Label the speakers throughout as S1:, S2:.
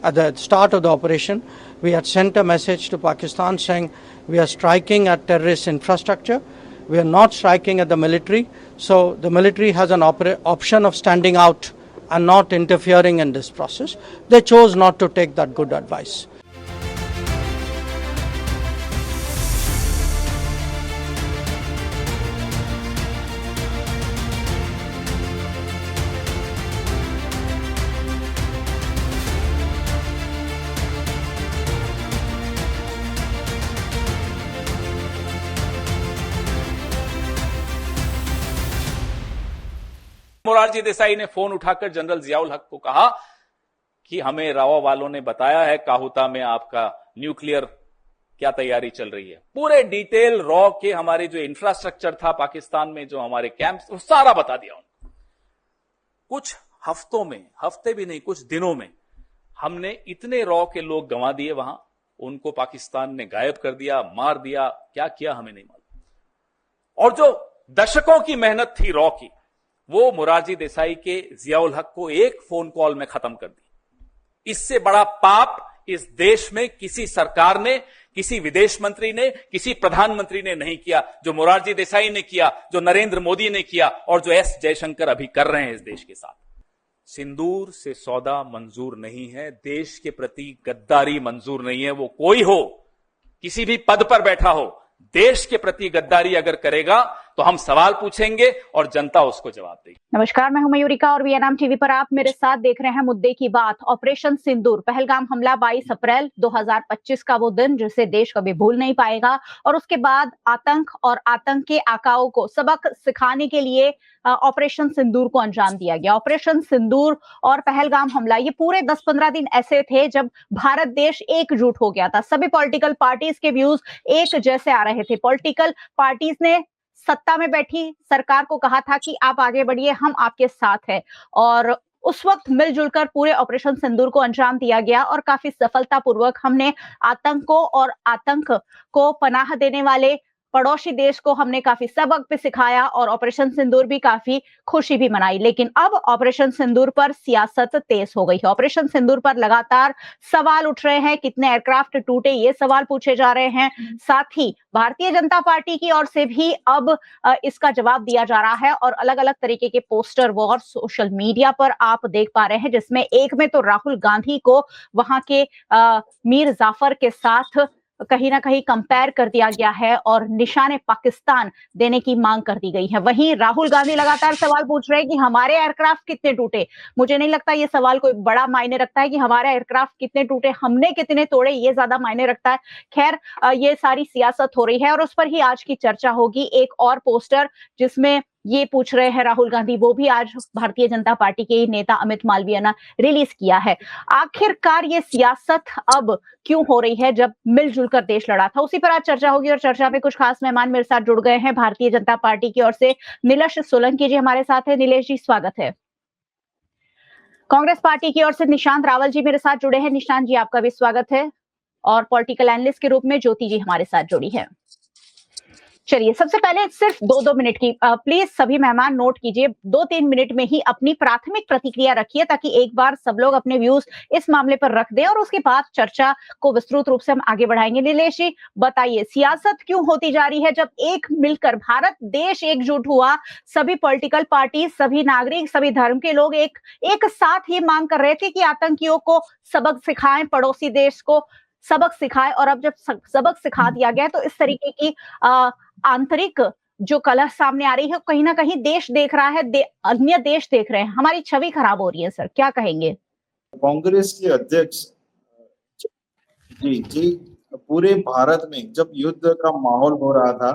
S1: at the start of the operation, we had sent a message to Pakistan saying we are striking at terrorist infrastructure. We are not striking at the military. So the military has an option of standing out and not interfering in this process. They chose not to take that good advice.
S2: Morarji Desai ने phone उठाकर general Ziaul हक को कहा कि हमें रावा वालों ने बताया है काहुता में आपका न्यूक्लियर क्या तैयारी चल रही है। पूरे डिटेल रॉ के हमारे जो इंफ्रास्ट्रक्चर था पाकिस्तान में, जो हमारे कैंप्स, वो सारा बता दिया उनको। कुछ हफ्तों में, हफ्ते भी नहीं, कुछ दिनों में हमने इतने रॉ के लोग गंवा दिए वहां, उनको पाकिस्तान ने गायब कर दिया, मार दिया, क्या किया हमें नहीं मालूम। और जो दशकों की मेहनत थी रॉ की, वो मोरारजी देसाई के जियाउल हक को एक फोन कॉल में खत्म कर दी। इससे बड़ा पाप इस देश में किसी सरकार ने, किसी विदेश मंत्री ने, किसी प्रधानमंत्री ने नहीं किया, जो मोरारजी देसाई ने किया, जो नरेंद्र मोदी ने किया और जो एस जयशंकर अभी कर रहे हैं इस देश के साथ। सिंदूर से सौदा मंजूर नहीं है, देश के प्रति गद्दारी मंजूर नहीं है। वो कोई हो, किसी भी पद पर बैठा हो, देश के प्रति गद्दारी अगर करेगा तो हम सवाल पूछेंगे और जनता उसको जवाब देगी।
S3: नमस्कार, मैं हूं मयूरिका और वीएनएम टीवी पर आप मेरे साथ देख रहे हैं मुद्दे की बात। ऑपरेशन सिंदूर, पहलगाम हमला 22 अप्रैल 2025 का वो दिन जिसे देश कभी भूल नहीं पाएगा। और उसके बाद आतंक और आतंक के आकाओं को सबक सिखाने के लिए ऑपरेशन सिंदूर को अंजाम दिया गया। ऑपरेशन सिंदूर और पहलगाम हमला, ये पूरे 10-15 दिन ऐसे थे जब भारत देश एकजुट हो गया था। सभी पॉलिटिकल पार्टीज के व्यूज एक जैसे आ रहे थे। पॉलिटिकल पार्टीज ने सत्ता में बैठी सरकार को कहा था कि आप आगे बढ़िए, हम आपके साथ हैं। और उस वक्त मिलजुल कर पूरे ऑपरेशन सिंदूर को अंजाम दिया गया और काफी सफलतापूर्वक हमने आतंक को और आतंक को पनाह देने वाले पड़ोसी देश को हमने काफी सबक भी सिखाया और ऑपरेशन सिंदूर भी काफी खुशी भी मनाई। लेकिन अब ऑपरेशन सिंदूर पर सियासत तेज हो गई है। ऑपरेशन सिंदूर पर लगातार सवाल उठ रहे हैं, कितने एयरक्राफ्ट टूटे, ये सवाल पूछे जा रहे हैं। साथ ही भारतीय जनता पार्टी की ओर से भी अब इसका जवाब दिया जा रहा है और अलग अलग तरीके के पोस्टर वॉर सोशल मीडिया पर आप देख पा रहे हैं, जिसमें एक में तो राहुल गांधी को वहां के मीर जाफर के साथ कहीं ना कहीं कंपेयर कर दिया गया है और निशाने पाकिस्तान देने की मांग कर दी गई है। वहीं राहुल गांधी लगातार सवाल पूछ रहे हैं कि हमारे एयरक्राफ्ट कितने टूटे। मुझे नहीं लगता ये सवाल कोई बड़ा मायने रखता है कि हमारे एयरक्राफ्ट कितने टूटे, हमने कितने तोड़े, ये ज्यादा मायने रखता है। खैर, ये सारी सियासत हो रही है और उस पर ही आज की चर्चा होगी। एक और पोस्टर जिसमें ये पूछ रहे हैं राहुल गांधी, वो भी आज भारतीय जनता पार्टी के नेता अमित मालवीय ने रिलीज किया है। आखिरकार ये सियासत अब क्यों हो रही है जब मिलजुल कर देश लड़ा था, उसी पर आज चर्चा होगी। और चर्चा में कुछ खास मेहमान मेरे साथ जुड़ गए हैं। भारतीय जनता पार्टी की ओर से नीलेश सोलंकी जी हमारे साथ है। नीलेश जी, स्वागत है। कांग्रेस पार्टी की ओर से निशांत रावल जी मेरे साथ जुड़े हैं। निशांत जी, आपका भी स्वागत है। और पॉलिटिकल एनालिस्ट के रूप में ज्योति जी हमारे साथ जुड़ी है। चलिए, सबसे पहले सिर्फ 2-2 मिनट की प्लीज सभी मेहमान नोट कीजिए, 2-3 मिनट में ही अपनी प्राथमिक प्रतिक्रिया रखिए ताकि एक बार सब लोग अपने व्यूज इस मामले पर रख दें और उसके बाद चर्चा को विस्तृत रूप से हम आगे बढ़ाएंगे। नीलेश जी, बताइए, सियासत क्यों होती जा रही है जब एक मिलकर भारत देश एकजुट हुआ, सभी पॉलिटिकल पार्टी, सभी नागरिक, सभी धर्म के लोग एक साथ ही मांग कर रहे थे कि आतंकियों को सबक सिखाएं, पड़ोसी देश को सबक सिखाए। और अब जब सबक सिखा दिया गया तो इस तरीके की आंतरिक जो कलह सामने आ रही है, कहीं ना कहीं देश देख रहा है, अन्य देश देख रहे हैं, हमारी छवि खराब हो रही है। सर, क्या कहेंगे?
S4: कांग्रेस के अध्यक्ष जी पूरे भारत में जब युद्ध का माहौल हो रहा था,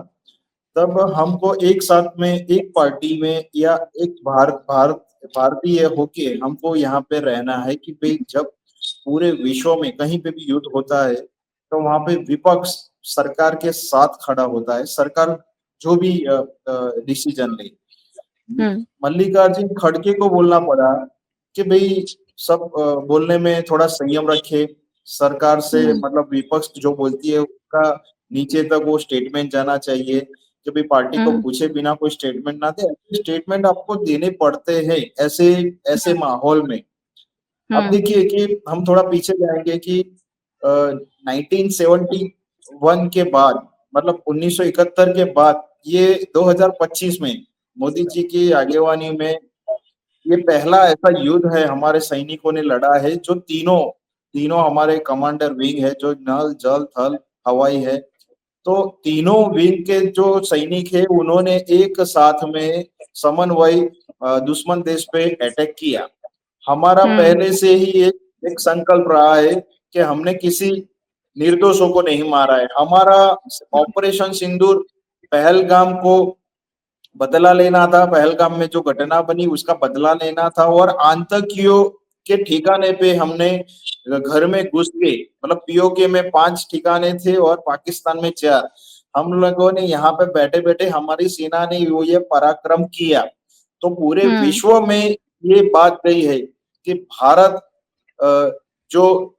S4: तब हमको एक साथ में, एक पार्टी में या एक भारतीय होके हमको यहाँ पे रहना है कि भाई जब पूरे विश्व में कहीं पे भी युद्ध होता है तो वहां पे विपक्ष सरकार के साथ खड़ा होता है, सरकार जो भी डिसीजन ले। मल्लिकार्जुन खड़गे को बोलना पड़ा कि भाई सब बोलने में थोड़ा संयम रखे, सरकार से मतलब विपक्ष जो बोलती है उसका नीचे तक वो स्टेटमेंट जाना चाहिए कि भाई पार्टी को पूछे बिना कोई स्टेटमेंट ना दे। स्टेटमेंट आपको देने पड़ते हैं ऐसे माहौल में। अब देखिए कि हम थोड़ा पीछे जाएंगे कि 1971 के बाद, मतलब 1971 के बाद ये 2025 में मोदी जी की आगेवानी में ये पहला ऐसा युद्ध है हमारे सैनिकों ने लड़ा है, जो तीनों तीनों हमारे कमांडर विंग है, जो नल जल थल हवाई है, तो तीनों विंग के जो सैनिक है उन्होंने एक साथ में समन्वय दुश्मन देश पे अटैक किया। हमारा पहले से ही एक संकल्प रहा है कि हमने किसी निर्दोषों को नहीं मारा है। हमारा ऑपरेशन सिंदूर पहलगाम को बदला लेना था, पहलगाम में जो घटना बनी उसका बदला लेना था, और आतंकियों के ठिकाने पे हमने घर में घुस के, मतलब पीओके में 5 ठिकाने थे और पाकिस्तान में 4, हम लोगों ने यहाँ पे बैठे बैठे हमारी सेना ने ये पराक्रम किया। तो पूरे विश्व में ये बात गई है कि भारत जो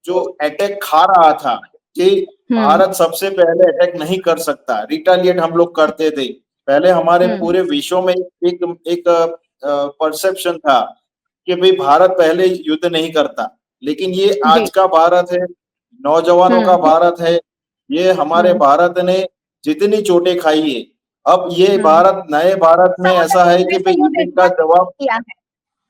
S4: जो अटैक खा रहा था कि भारत सबसे पहले अटैक नहीं कर सकता, रिटालिएट हम लोग करते थे। पहले हमारे पूरे विश्व में एक परसेप्शन था कि भाई भारत पहले युद्ध नहीं करता, लेकिन ये आज का भारत है, नौजवानों का भारत है, ये हमारे भारत ने जितनी चोटें खाई है, अब ये भारत, नए भारत में ऐसा है कि भाई इनका जवाब
S3: किया है।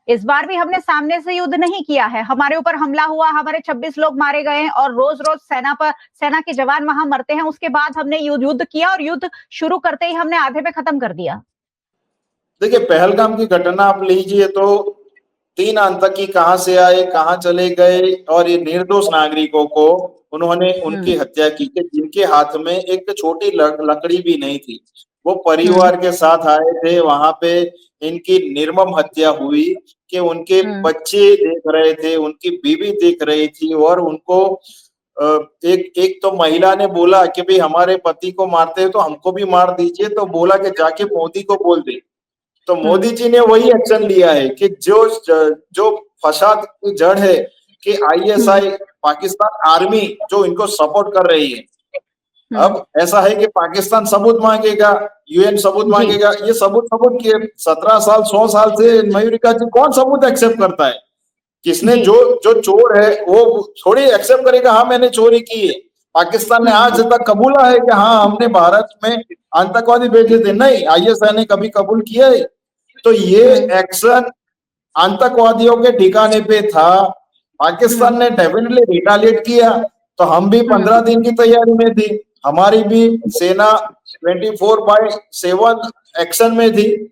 S3: इस बार भी हमने सामने से युद्ध नहीं किया है, हमारे ऊपर हमला हुआ, हमारे 26 लोग मारे गए और रोज रोज सेना के जवान वहां मरते हैं। उसके बाद हमने युद्ध किया और युद्ध शुरू करते ही हमने आधे पे खत्म कर दिया।
S4: देखिए, पहलगाम की घटना आप लीजिए तो 3 आतंकी कहां से आए, कहां चले गए, और ये निर्दोष नागरिकों को उन्होंने उनकी हत्या की, जिनके हाथ में एक छोटी लकड़ी भी नहीं थी। वो परिवार के साथ आए थे, वहां पे इनकी निर्मम हत्या हुई कि उनके बच्चे देख रहे थे, उनकी बीवी देख रही थी, और उनको एक तो महिला ने बोला कि भाई हमारे पति को मारते हैं तो हमको भी मार दीजिए, तो बोला कि जाके मोदी को बोल दे। तो मोदी जी ने वही एक्शन लिया है कि जो फसाद की जड़ है कि आईएसआई पाकिस्तान आर्मी जो इनको सपोर्ट कर रही है, अब ऐसा है कि पाकिस्तान सबूत मांगेगा, यूएन सबूत मांगेगा, ये सबूत किए 17 साल 100 साल से मयूरिका जी कौन सबूत एक्सेप्ट करता है? किसने जो चोर है वो थोड़ी एक्सेप्ट करेगा हाँ मैंने चोरी की है। पाकिस्तान ने आज तक कबूला है कि हाँ हमने भारत में आतंकवादी भेजे थे? नहीं, आईएसआई ने कभी कबूल किया है? तो ये एक्शन आतंकवादियों के ठिकाने पे था, पाकिस्तान ने डेफिनेटली रिटालिएट किया। तो हम भी 15 दिन की तैयारी में थी, हमारी भी सेना 24/7 एक्शन में थी।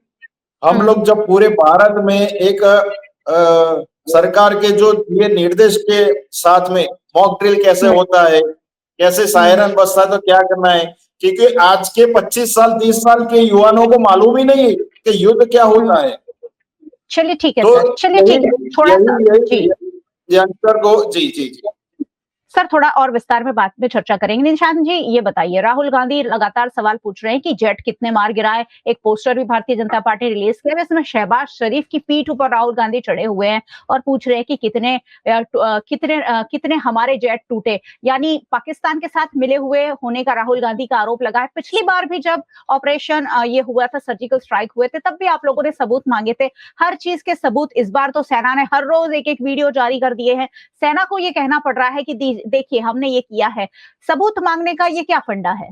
S4: हम लोग जब पूरे भारत में एक सरकार के जो ये निर्देश के साथ में मॉक ड्रिल कैसे होता है, कैसे सायरन बजता है तो क्या करना है, क्योंकि आज के 25 साल 30 साल के युवाओं को मालूम ही नहीं कि युद्ध क्या होता है।
S3: चलिए ठीक है
S4: तो
S3: सर, चलिए ठीक है, थोड़ा
S4: यंगस्टर को जी
S3: सर थोड़ा और विस्तार में बात में चर्चा करेंगे। निशांत जी ये बताइए, राहुल गांधी लगातार सवाल पूछ रहे हैं कि जेट कितने मार गिराए। एक पोस्टर भी भारतीय जनता पार्टी रिलीज किया है, इसमें शहबाज शरीफ की पीठ ऊपर राहुल गांधी चढ़े हुए हैं और पूछ रहे हैं कि कितने हमारे जेट टूटे, यानी पाकिस्तान के साथ मिले हुए होने का राहुल गांधी का आरोप लगा है। पिछली बार भी जब ऑपरेशन ये हुआ था, सर्जिकल स्ट्राइक हुए थे, तब भी आप लोगों ने सबूत मांगे थे, हर चीज के सबूत। इस बार तो सेना ने हर रोज एक वीडियो जारी कर दिए हैं, सेना को ये कहना पड़ रहा है कि देखिए हमने ये किया है। सबूत मांगने का ये क्या फंडा है?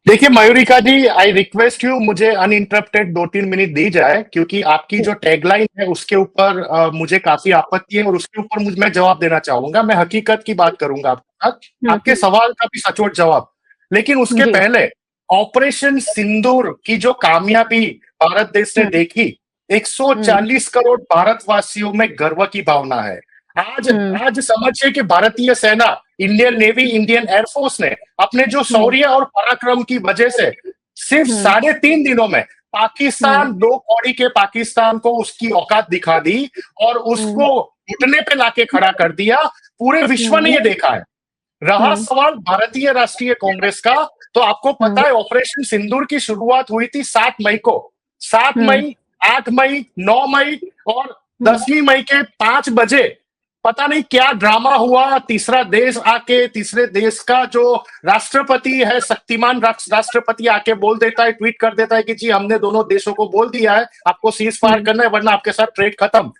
S5: देखिए मयूरिका जी, आई रिक्वेस्ट यू, मुझे अनइंटरप्टेड 2-3 मिनट दी जाए, क्योंकि आपकी जो टैगलाइन है उसके ऊपर मुझे काफी आपत्ति है और उसके ऊपर मैं जवाब देना चाहूंगा। मैं हकीकत की बात करूंगा आपके साथ, आपके सवाल का भी सचोट जवाब। लेकिन उसके पहले ऑपरेशन सिंदूर की जो कामयाबी भारत देश ने देखी, 140 करोड़ भारतवासियों में गर्व की भावना है। आज समझिए कि भारतीय सेना, इंडियन नेवी, इंडियन एयरफोर्स ने अपने जो शौर्य और पराक्रम की वजह से सिर्फ 3.5 दिनों में पाकिस्तान, 2 कौड़ी के पाकिस्तान को उसकी औकात दिखा दी और उसको घुटने पे लाके खड़ा कर दिया। पूरे विश्व ने ये देखा है। रहा सवाल भारतीय राष्ट्रीय कांग्रेस का, तो आपको पता है ऑपरेशन सिंदूर की शुरुआत हुई थी 7 मई को। 7 मई, 8 मई, 9 मई और 10वीं मई के 5 बजे पता नहीं क्या ड्रामा हुआ। तीसरा देश आके, तीसरे देश का जो राष्ट्रपति है, शक्तिमान राष्ट्रपति आके बोल देता है, ट्वीट कर देता है कि जी हमने दोनों देशों को बोल दिया है आपको सीज फायर करना है वरना आपके साथ ट्रेड खत्म।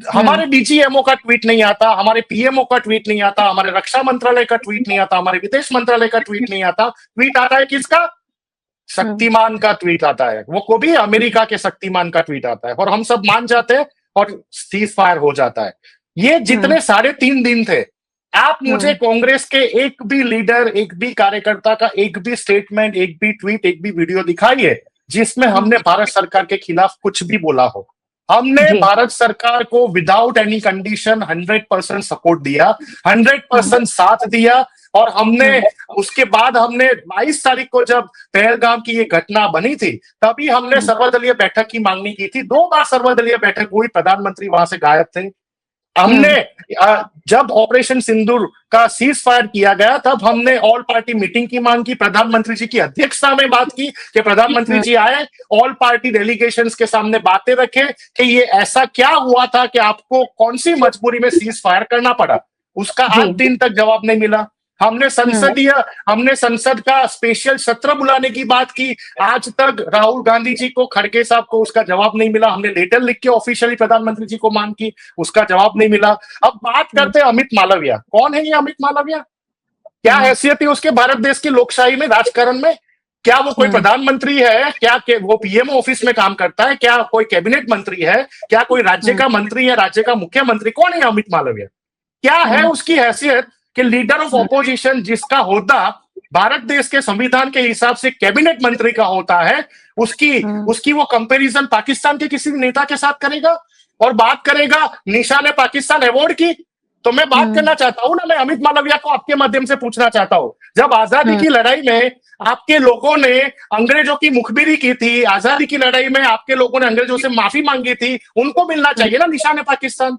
S5: हमारे डीजीएमओ का ट्वीट नहीं आता, हमारे पीएमओ का ट्वीट नहीं आता, हमारे रक्षा मंत्रालय का ट्वीट नहीं आता, हमारे विदेश मंत्रालय का ट्वीट नहीं आता। ट्वीट आता है किसका? शक्तिमान का ट्वीट आता है, वो को भी अमेरिका के शक्तिमान का ट्वीट आता है, और हम सब मान जाते हैं और सीज फायर हो जाता है। ये जितने 3.5 दिन थे, आप मुझे कांग्रेस के एक भी लीडर, एक भी कार्यकर्ता का एक भी स्टेटमेंट, एक भी ट्वीट, एक भी वीडियो दिखाइए जिसमें हमने भारत सरकार के खिलाफ कुछ भी बोला हो। हमने भारत सरकार को विदाउट एनी कंडीशन 100% सपोर्ट दिया, 100% साथ दिया, और हमने उसके बाद हमने 22 तारीख को जब पहलगाम की ये घटना बनी थी, तभी हमने सर्वदलीय बैठक की मांगनी की थी। 2 बार सर्वदलीय बैठक हुई, प्रधानमंत्री वहां से गायब थे। हमने जब ऑपरेशन सिंदूर का सीज फायर किया गया, तब हमने ऑल पार्टी मीटिंग की मांग की, प्रधानमंत्री जी की अध्यक्षता में बात की कि प्रधानमंत्री जी आए, ऑल पार्टी डेलीगेशंस के सामने बातें रखें कि ये ऐसा क्या हुआ था कि आपको कौन सी मजबूरी में सीज फायर करना पड़ा। उसका 8 दिन तक जवाब नहीं मिला। हमने संसद का स्पेशल सत्र बुलाने की बात की, आज तक राहुल गांधी जी को, खड़गे साहब को उसका जवाब नहीं मिला। हमने लेटर लिख के ऑफिशियली प्रधानमंत्री जी को मांग की, उसका जवाब नहीं मिला। अब बात करते हैं अमित मालविया। कौन है ये अमित मालविया? क्या हैसियत है उसके भारत देश की लोकशाही में, राजकारण में? क्या वो कोई प्रधानमंत्री है? क्या वो पीएमओ ऑफिस में काम करता है? क्या कोई कैबिनेट मंत्री है? क्या कोई राज्य का मंत्री है, राज्य का मुख्यमंत्री? कौन है अमित मालविया? क्या है उसकी हैसियत कि लीडर ऑफ ऑपोजिशन, जिसका होता भारत देश के संविधान के हिसाब से कैबिनेट मंत्री का होता है, उसकी वो कंपैरिजन पाकिस्तान के किसी नेता के साथ करेगा और बात करेगा निशान पाकिस्तान अवार्ड की? तो मैं बात करना चाहता हूं ना, मैं अमित मालविया को आपके माध्यम से पूछना चाहता हूं, जब आजादी की लड़ाई में आपके लोगों ने अंग्रेजों की मुखबिरी की थी, आजादी की लड़ाई में आपके लोगों ने अंग्रेजों से माफी मांगी थी, उनको मिलना चाहिए ना निशान पाकिस्तान।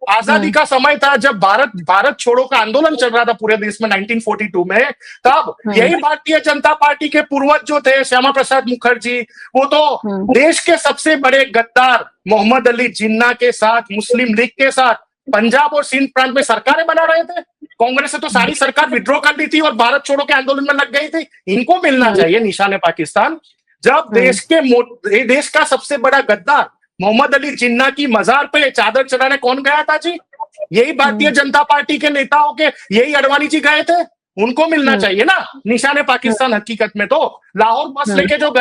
S5: आजादी का समय था जब भारत छोड़ो का आंदोलन चल रहा था पूरे देश में 1942 में, तब यही भारतीय जनता पार्टी के पूर्वज जो थे, श्यामा प्रसाद मुखर्जी, वो तो देश के सबसे बड़े गद्दार मोहम्मद अली जिन्ना के साथ, मुस्लिम लीग के साथ पंजाब और सिंध प्रांत में सरकारें बना रहे थे। कांग्रेस ने तो सारी सरकार विड्रॉ कर दी थी और भारत छोड़ो के आंदोलन में लग गई थी। इनको मिलना चाहिए निशान पाकिस्तान। जब देश का सबसे बड़ा गद्दार मोहम्मद अली जिन्ना की मजार पे चादर चढ़ाने कौन गया था जी? यही भारतीय जनता पार्टी के नेताओं के, यही अडवाणी जी गए थे। उनको मिलना चाहिए ना निशान पाकिस्तान। हकीकत में तो लाहौर बस लेके जो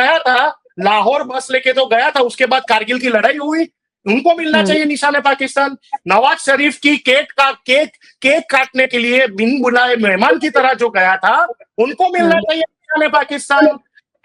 S5: गया था, उसके बाद कारगिल की लड़ाई हुई, उनको मिलना चाहिए निशान पाकिस्तान। नवाज शरीफ की केक काटने के लिए बिन बुलाए मेहमान की तरह जो गया था, उनको मिलना चाहिए निशान पाकिस्तान।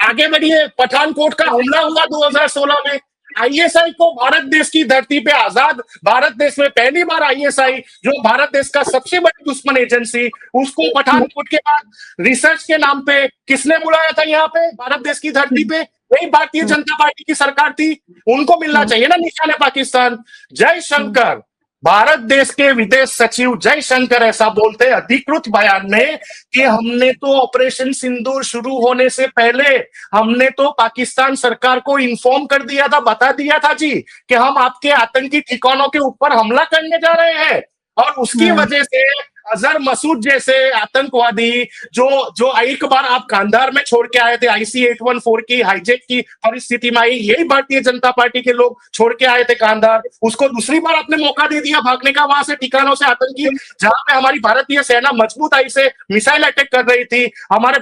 S5: आगे बढ़िए, पठानकोट का हमला हुआ 2016 में, आईएसआई को भारत देश की धरती पे, आजाद भारत देश में पहली बार आईएसआई, जो भारत देश का सबसे बड़ी दुश्मन एजेंसी, उसको पठानकोट के बाद रिसर्च के नाम पे किसने बुलाया था यहाँ पे भारत देश की धरती पे? वही भारतीय जनता पार्टी की सरकार थी। उनको मिलना चाहिए ना निशान पाकिस्तान। जयशंकर, भारत देश के विदेश सचिव जयशंकर ऐसा बोलते अधिकृत बयान में कि हमने तो ऑपरेशन सिंदूर शुरू होने से पहले हमने तो पाकिस्तान सरकार को इन्फॉर्म कर दिया था, बता दिया था जी कि हम आपके आतंकी ठिकानों के ऊपर हमला करने जा रहे हैं। और उसकी वजह से अजहर मसूद जैसे आतंकवादी जो एक बार आप कांधार में छोड़ के आए थे, IC-814 की हाईजैक की परिस्थिति में आई, यही भारतीय जनता पार्टी के लोग छोड़ के आए थे कांधार, उसको दूसरी बार आपने मौका दे दिया भागने का वहां से ठिकानों से आतंकी, जहां पे हमारी भारतीय सेना मजबूताई से मिसाइल अटैक कर रही थी, हमारे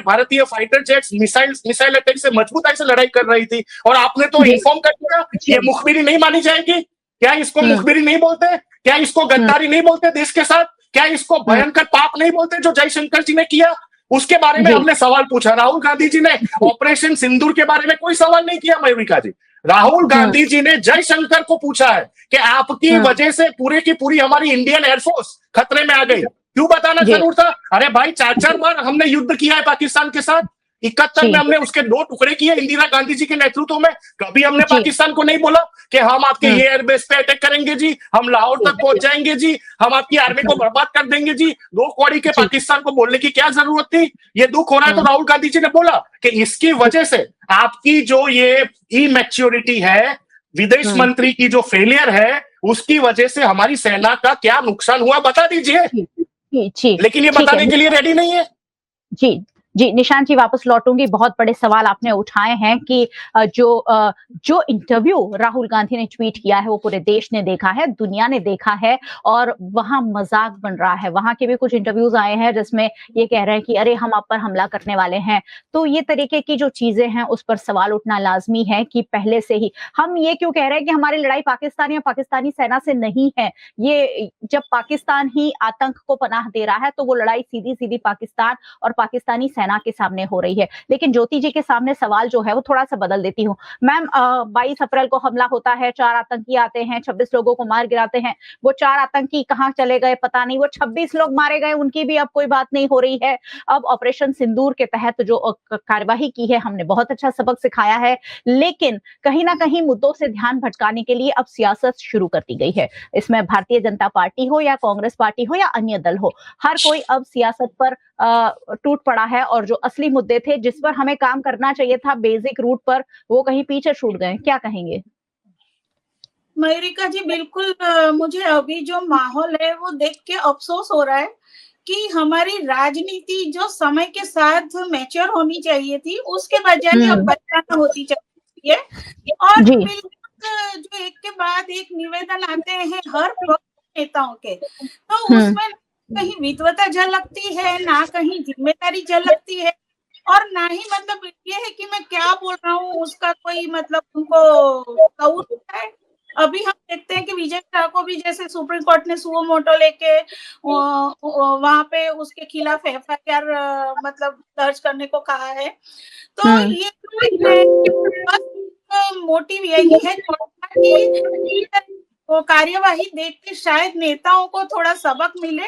S5: भारतीय फाइटर जेट्स मिसाइल अटैक से मजबूताई से लड़ाई कर रही थी, और आपने तो इन्फॉर्म कर दिया। ये मुखबिरी नहीं मानी जाएगी क्या? इसको मुखबिरी नहीं बोलते क्या? इसको गद्दारी नहीं बोलते देश के साथ? क्या इसको भयंकर पाप नहीं बोलते जो जयशंकर जी ने किया? उसके बारे में हमने सवाल पूछा। राहुल गांधी जी ने ऑपरेशन सिंदूर के बारे में कोई सवाल नहीं किया मयूरिका जी। राहुल गांधी जी ने जयशंकर को पूछा है कि आपकी वजह से पूरे की पूरी हमारी इंडियन एयरफोर्स खतरे में आ गई, क्यों बताना जरूर था? अरे भाई, 4 बार हमने युद्ध किया है पाकिस्तान के साथ। 71 में हमने उसके 2 टुकड़े किए इंदिरा गांधी जी के नेतृत्व में। कभी हमने पाकिस्तान को नहीं बोला कि हम आपके ये एयरबेस पे अटैक करेंगे जी, हम लाहौर तक पहुंच जाएंगे जी, हम आपकी आर्मी को बर्बाद कर देंगे जी। 2 कौड़ी के पाकिस्तान को बोलने की क्या जरूरत थी? ये दुख हो रहा है तो राहुल गांधी जी ने बोला कि इसकी वजह से आपकी जो ये इमैच्योरिटी है, विदेश मंत्री की जो फेलियर है, उसकी वजह से हमारी सेना का क्या नुकसान हुआ बता दीजिए। लेकिन ये बताने के लिए रेडी नहीं है
S3: जी। जी, निशांत जी वापस लौटूंगी। बहुत बड़े सवाल आपने उठाए हैं कि जो इंटरव्यू राहुल गांधी ने ट्वीट किया है वो पूरे देश ने देखा है, दुनिया ने देखा है और वहां मजाक बन रहा है। वहां के भी कुछ इंटरव्यूज आए हैं जिसमें ये कह रहे हैं कि अरे हम आप पर हमला करने वाले हैं। तो ये तरीके की जो चीजें हैं उस पर सवाल उठना लाजमी है कि पहले से ही हम ये क्यों कह रहे हैं कि हमारी लड़ाई पाकिस्तान या पाकिस्तानी सेना से नहीं है। ये जब पाकिस्तान ही आतंक को पनाह दे रहा है तो वो लड़ाई सीधी सीधी पाकिस्तान और पाकिस्तानी सेना के सामने हो रही है। लेकिन ज्योति जी के सामने सवाल जो है वो थोड़ा सा बदल देती हूँ। मैम 22 अप्रैल को हमला होता है, 4 आतंकी आते हैं, 26 लोगों को मार गिराते हैं। वो 4 आतंकी कहाँ चले गए पता नहीं, वो 26 लोग मारे गए उनकी भी अब कोई बात नहीं हो रही है। अब ऑपरेशन सिंदूर के तहत जो कार्यवाही की है हमने बहुत अच्छा सबक सिखाया है, लेकिन कहीं ना कहीं मुद्दों से ध्यान भटकाने के लिए अब सियासत शुरू कर दी गई है। इसमें भारतीय जनता पार्टी हो या कांग्रेस पार्टी हो या अन्य दल हो, हर कोई अब सियासत पर टूट पड़ा है और जो असली मुद्दे थे जिस पर हमें काम करना चाहिए था बेसिक रूट पर, वो कहीं पीछे छूट गए। क्या कहेंगे?
S6: मयूरिका जी बिल्कुल मुझे अभी जो माहौल है वो देख के अफसोस हो रहा है कि हमारी राजनीति जो समय के साथ मैच्योर होनी चाहिए थी उसके बजाय अब बचकाना होती चाहिए है। और बिल्कुल जो एक के बाद एक निवेदन आते हैं हर पक्ष नेताओं के, तो उसमें कहीं विद्वता झलकती है ना कहीं जिम्मेदारी झलकती है और ना ही मतलब ये है कि मैं क्या बोल रहा हूँ उसका कोई मतलब उनको है। अभी हम देखते हैं कि विजय शाह को भी जैसे सुप्रीम कोर्ट ने सुओ मोटो लेके वहां पे उसके खिलाफ एफआईआर मतलब दर्ज करने को कहा है। तो ये मोटिव यही है कि वो कार्यवाही देख के शायद नेताओं को थोड़ा सबक मिले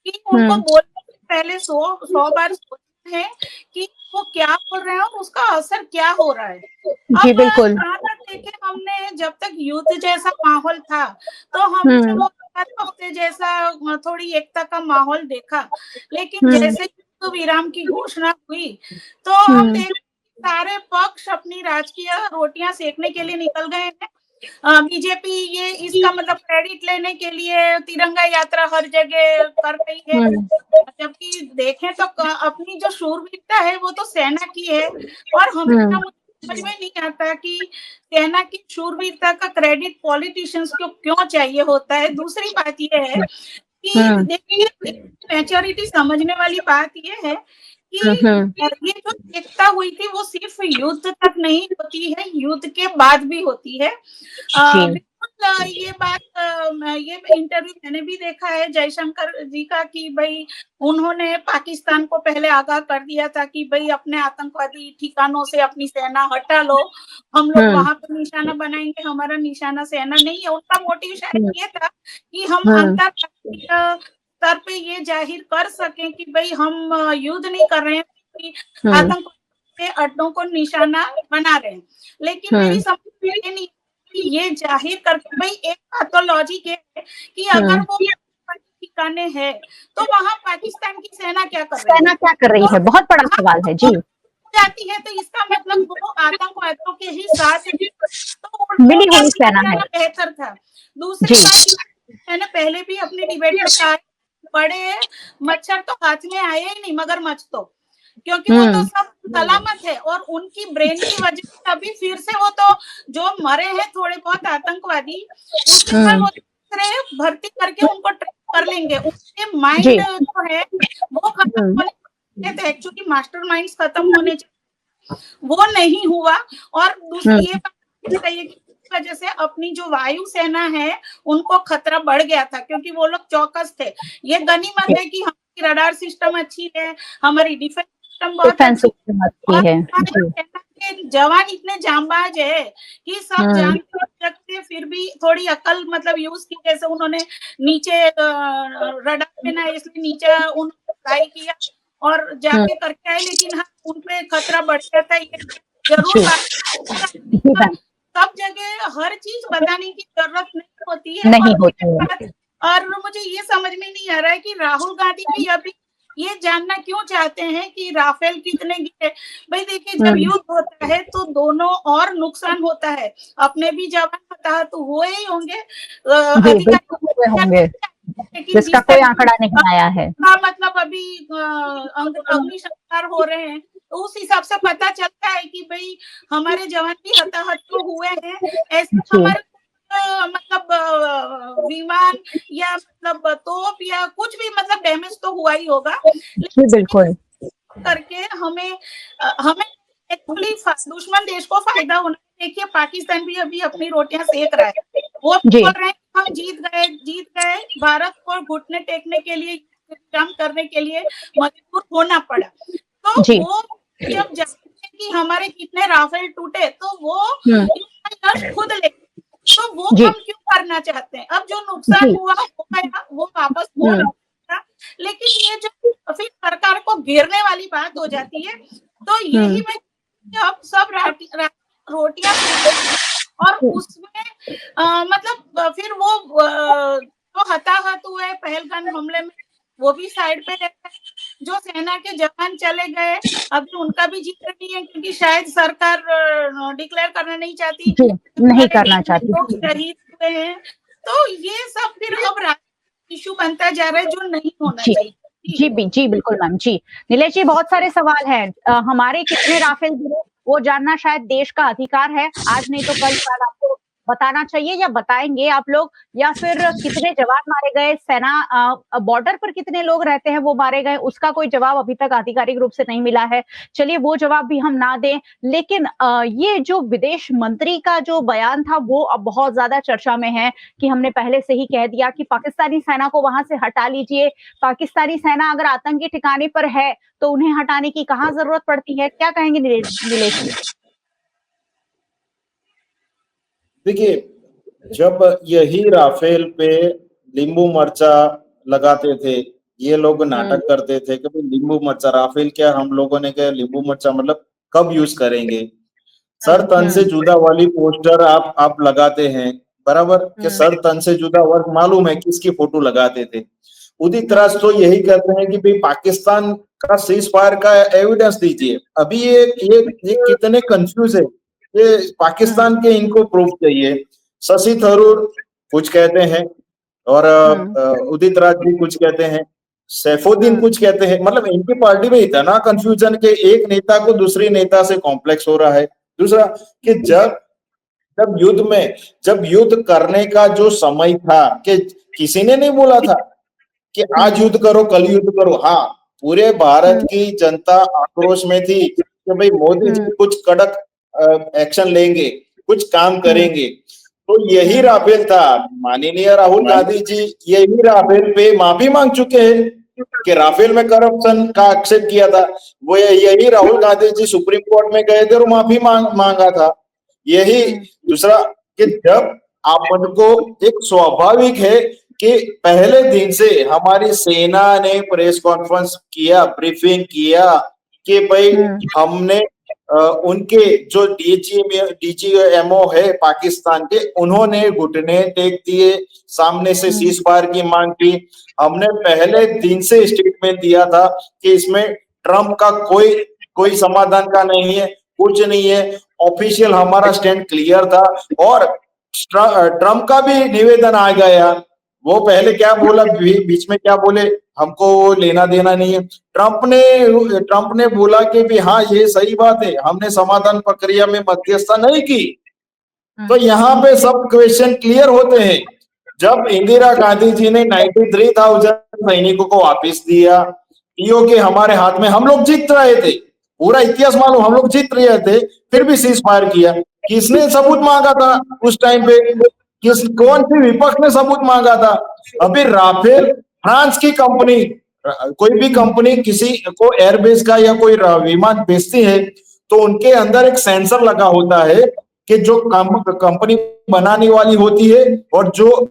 S6: कि उनको बोलने से पहले 100 बार सोचना है कि वो क्या बोल रहे हैं और उसका असर क्या हो रहा है।
S3: जी बिल्कुल।
S6: देखे हमने जब तक युद्ध जैसा माहौल था तो हमने वो हफ्ते जैसा थोड़ी एकता का माहौल देखा, लेकिन जैसे युद्ध विराम की घोषणा हुई तो हम देख सारे पक्ष अपनी राजकीय रोटियां सेकने के लिए निकल गए हैं। बीजेपी ये इसका मतलब क्रेडिट लेने के लिए तिरंगा यात्रा हर जगह कर रही है, जबकि देखें तो अपनी जो शूरवीरता है वो तो सेना की है और हमेशा समझ में नहीं आता कि सेना की शूरवीरता का क्रेडिट पॉलिटिशियंस को क्यों चाहिए होता है। दूसरी बात ये है कि देखिए मैच्योरिटी समझने वाली बात ये है कि ये जो एकता हुई थी वो सिर्फ युद्ध तक नहीं होती है, युद्ध के बाद भी होती है। बिल्कुल ये बात ये इंटरव्यू मैंने भी देखा है जयशंकर जी का कि भाई उन्होंने पाकिस्तान को पहले आगाह कर दिया था कि भाई अपने आतंकवादी ठिकानों से अपनी सेना हटा लो, हम लोग वहां पर निशाना बनाएंगे, हमारा निशाना सेना नहीं है। उनका मोटिव शायद ये था कि हम अंतरराष्ट्रीय स्तर पे ये जाहिर कर सकें कि भाई हम युद्ध नहीं कर रहे हैं, आतंकवादी के अड्डों को निशाना बना रहे हैं। लेकिन मेरी समझ में ये नहीं कि ये जाहिर करके भाई एक पैथोलॉजी है कि अगर वो ठिकाने हैं तो वहां पाकिस्तान की सेना क्या कर रही है?
S3: बहुत बड़ा सवाल है जी।
S6: जाती है तो इसका मतलब वो आतंकवादियों के ही साथ तो
S3: मिली हुई सेना है,
S6: बेहतर था। दूसरी बात मैंने पहले भी अपने डिबेट में कहा, बड़े मच्छर तो हाथ में आए ही नहीं मगर मच तो, क्योंकि वो तो सब सलामत है और उनकी ब्रेन की वजह से अभी फिर से वो तो जो मरे हैं थोड़े बहुत आतंकवादी उसके बाद वो भर्ती करके उनको ट्रेन कर लेंगे। उनके माइंड जो है वो खत्म होने थे, एक्चुअली मास्टर माइंड खत्म होने चाहिए, वो नहीं हुआ। और दूसरी ये बात कही कि वजह से अपनी जो वायु सेना है उनको खतरा बढ़ गया था क्योंकि वो लोग चौकस थे। ये गनीमत है कि हमारी रडार सिस्टम अच्छी है, हमारी डिफेंस सिस्टम बहुत अच्छी है, जवान इतने जांबाज है कि सब जानते रखते फिर भी थोड़ी अकल मतलब यूज की, जैसे उन्होंने नीचे रडार पहना इसलिए नीचे उन्होंने किया और जाके करके आए, लेकिन हाँ उन पे खतरा बढ़ गया था। ये जरूर सब जगह हर चीज बताने की जरूरत नहीं होती है। और मुझे ये समझ में नहीं आ रहा है कि राहुल गांधी भी अभी ये जानना क्यों चाहते हैं कि राफेल कितने गिरे। भाई देखिए जब युद्ध होता है तो दोनों और नुकसान होता है, अपने भी जवान हताहत हुए ही होंगे, लेकिन
S3: जिसका
S6: जिस
S3: कोई
S6: तरीके
S3: आंकड़ा नहीं आया है।
S6: का मतलब अभी अग्नि संस्कार हो रहे हैं, तो उस हिसाब से पता चलता है कि भाई हमारे जवान भी हताहत तो हुए हैं। ऐसे
S3: जी
S6: हमारे मतलब विमान या मतलब तोप या कुछ भी मतलब डैमेज तो हुआ ही होगा,
S3: जी
S6: लेकिन
S3: बिल्कुल।
S6: करके हमें एक्चुअली दुश्मन देश को फायदा होना। देखिए पाकिस्तान भी अभी अपनी रोटियां सेक रहा है, वो
S3: जी
S6: बोल रहे हैं कि हम जीत गए, भारत को घुटने टेकने के लिए, काम करने के लिए मजबूर होना पड़ा। तो
S3: जी
S6: वो जब जानते हैं कि हमारे कितने राफेल टूटे, तो वो
S3: हम्म
S6: इसका यश खुद ले, तो वो
S3: जी
S6: हम क्यों करना चाहते हैं? अब जो नुकसान
S3: जी
S6: हुआ हो गया, वो वापस हो
S3: हम्म
S6: रहा, लेकिन ये जो फिर सरकार को घेरने वाली बात हो जाती है, तो यही मैं अब सब रोटियां सेक, और उसमें मतलब फिर वो जो हताहत हुए पहलगाम हमले में, वो भी साइड पे रहता है। जो सेना के जवान चले गए, अभी उनका भी जिक्र नहीं है, क्योंकि शायद सरकार डिक्लेयर करना नहीं चाहती
S3: जी
S6: कि
S3: नहीं
S6: हमारे
S3: करना
S6: कितने लोग
S3: चाहती।
S6: शहीद हुए हैं। तो ये सब फिर अब राजनीतिक इशू बनता जा रहा है, जो नहीं होना
S3: जी
S6: चाहिए।
S3: जी बिल्कुल मैम जी। नीलेश जी बहुत सारे सवाल हैं। हमारे कितने राफेल गिरे वो जानना शायद देश का अधिकार है। आज नहीं तो कल शायद आपको बताना चाहिए या बताएँगे आप लोग, या फिर कितने जवान मारे गए, सेना बॉर्डर पर कितने लोग रहते हैं वो मारे गए, उसका कोई जवाब अभी तक आधिकारिक रूप से नहीं मिला है। चलिए वो जवाब भी हम ना दें, लेकिन ये जो विदेश मंत्री का जो बयान था वो अब बहुत ज़्यादा चर्चा में है कि हमने पहले से ही कह दिया कि पाकिस्तानी सेना को वहाँ से हटा लीजिए। पाकिस्तानी सेना अगर आतंकी ठिकाने पर है, तो उन्हें हटाने की कहाँ ज़रूरत पड़ती है? क्या कहेंगे नीलेश जी?
S4: देखिए, जब यही राफेल पे नींबू मर्चा लगाते थे, ये लोग नाटक करते थे कि भाई नींबू मर्चा, राफेल क्या, हम लोगों ने क्या नींबू मर्चा मतलब कब यूज करेंगे? सर तन से जुदा वाली पोस्टर आप लगाते हैं, बराबर? कि सर तन से जुदा वर्ग मालूम है किसकी फोटो लगाते थे। उदित राज तो यही कहते हैं कि भाई पाकिस्तान का सीज फायर का एविडेंस दीजिए। अभी ये कितने कंफ्यूज है, ये पाकिस्तान के इनको प्रूफ चाहिए। शशि थरूर कुछ कहते हैं और उदित राज भी कुछ कहते हैं, सैफुद्दीन कुछ कहते हैं। मतलब इनकी पार्टी में इतना कंफ्यूजन के एक नेता को दूसरी नेता से कॉम्प्लेक्स हो रहा है। दूसरा कि जब युद्ध करने का जो समय था, कि किसी ने नहीं बोला था कि आज युद्ध करो, कल युद्ध करो। हाँ, पूरे भारत की जनता आक्रोश में थी कि भाई मोदी जी कुछ कड़क एक्शन लेंगे, कुछ काम करेंगे। तो यही राफेल था। माननीय राहुल गांधी जी यही राफेल पे माफी मांग चुके हैं कि राफेल में करप्शन का आक्षेप किया था। वो यही राहुल गांधी जी सुप्रीम कोर्ट में गए थे और माफी मांगा था। यही दूसरा कि जब अपन को एक स्वाभाविक है कि पहले दिन से हमारी सेना ने प्रेस कॉन्फ्रेंस किया, ब्रीफिंग किया कि भाई हमने उनके जो डीजीएमओ है पाकिस्तान के, उन्होंने घुटने टेक दिए, सामने से सीज फायर की मांग की। हमने पहले दिन से स्टेटमेंट दिया था कि इसमें ट्रंप का कोई समाधान का नहीं है, कुछ नहीं है। ऑफिशियल हमारा स्टैंड क्लियर था। और ट्रंप का भी निवेदन आ गया। वो पहले क्या बोला, बीच में क्या बोले, हमको लेना देना नहीं है। ट्रंप ने बोला कि भी हाँ ये सही बात है, हमने समाधान प्रक्रिया में मध्यस्थता नहीं की। तो यहाँ पे सब क्वेश्चन क्लियर होते हैं। जब इंदिरा गांधी जी ने 93,000 सैनिकों को वापस दिया, पीओके हमारे हाथ में, हम लोग जीत रहे थे, पूरा इतिहास मालूम, हम लोग जीत रहे थे, फिर भी सीज फायर किया। किसने सबूत मांगा था उस टाइम पे? कौन सी विपक्ष ने सबूत मांगा था? अभी राफेल फ्रांस की कंपनी, कोई भी कंपनी किसी को एयरबेस का या कोई विमान बेचती है, तो उनके अंदर एक सेंसर लगा होता है कि जो कंपनी बनाने वाली होती है और जो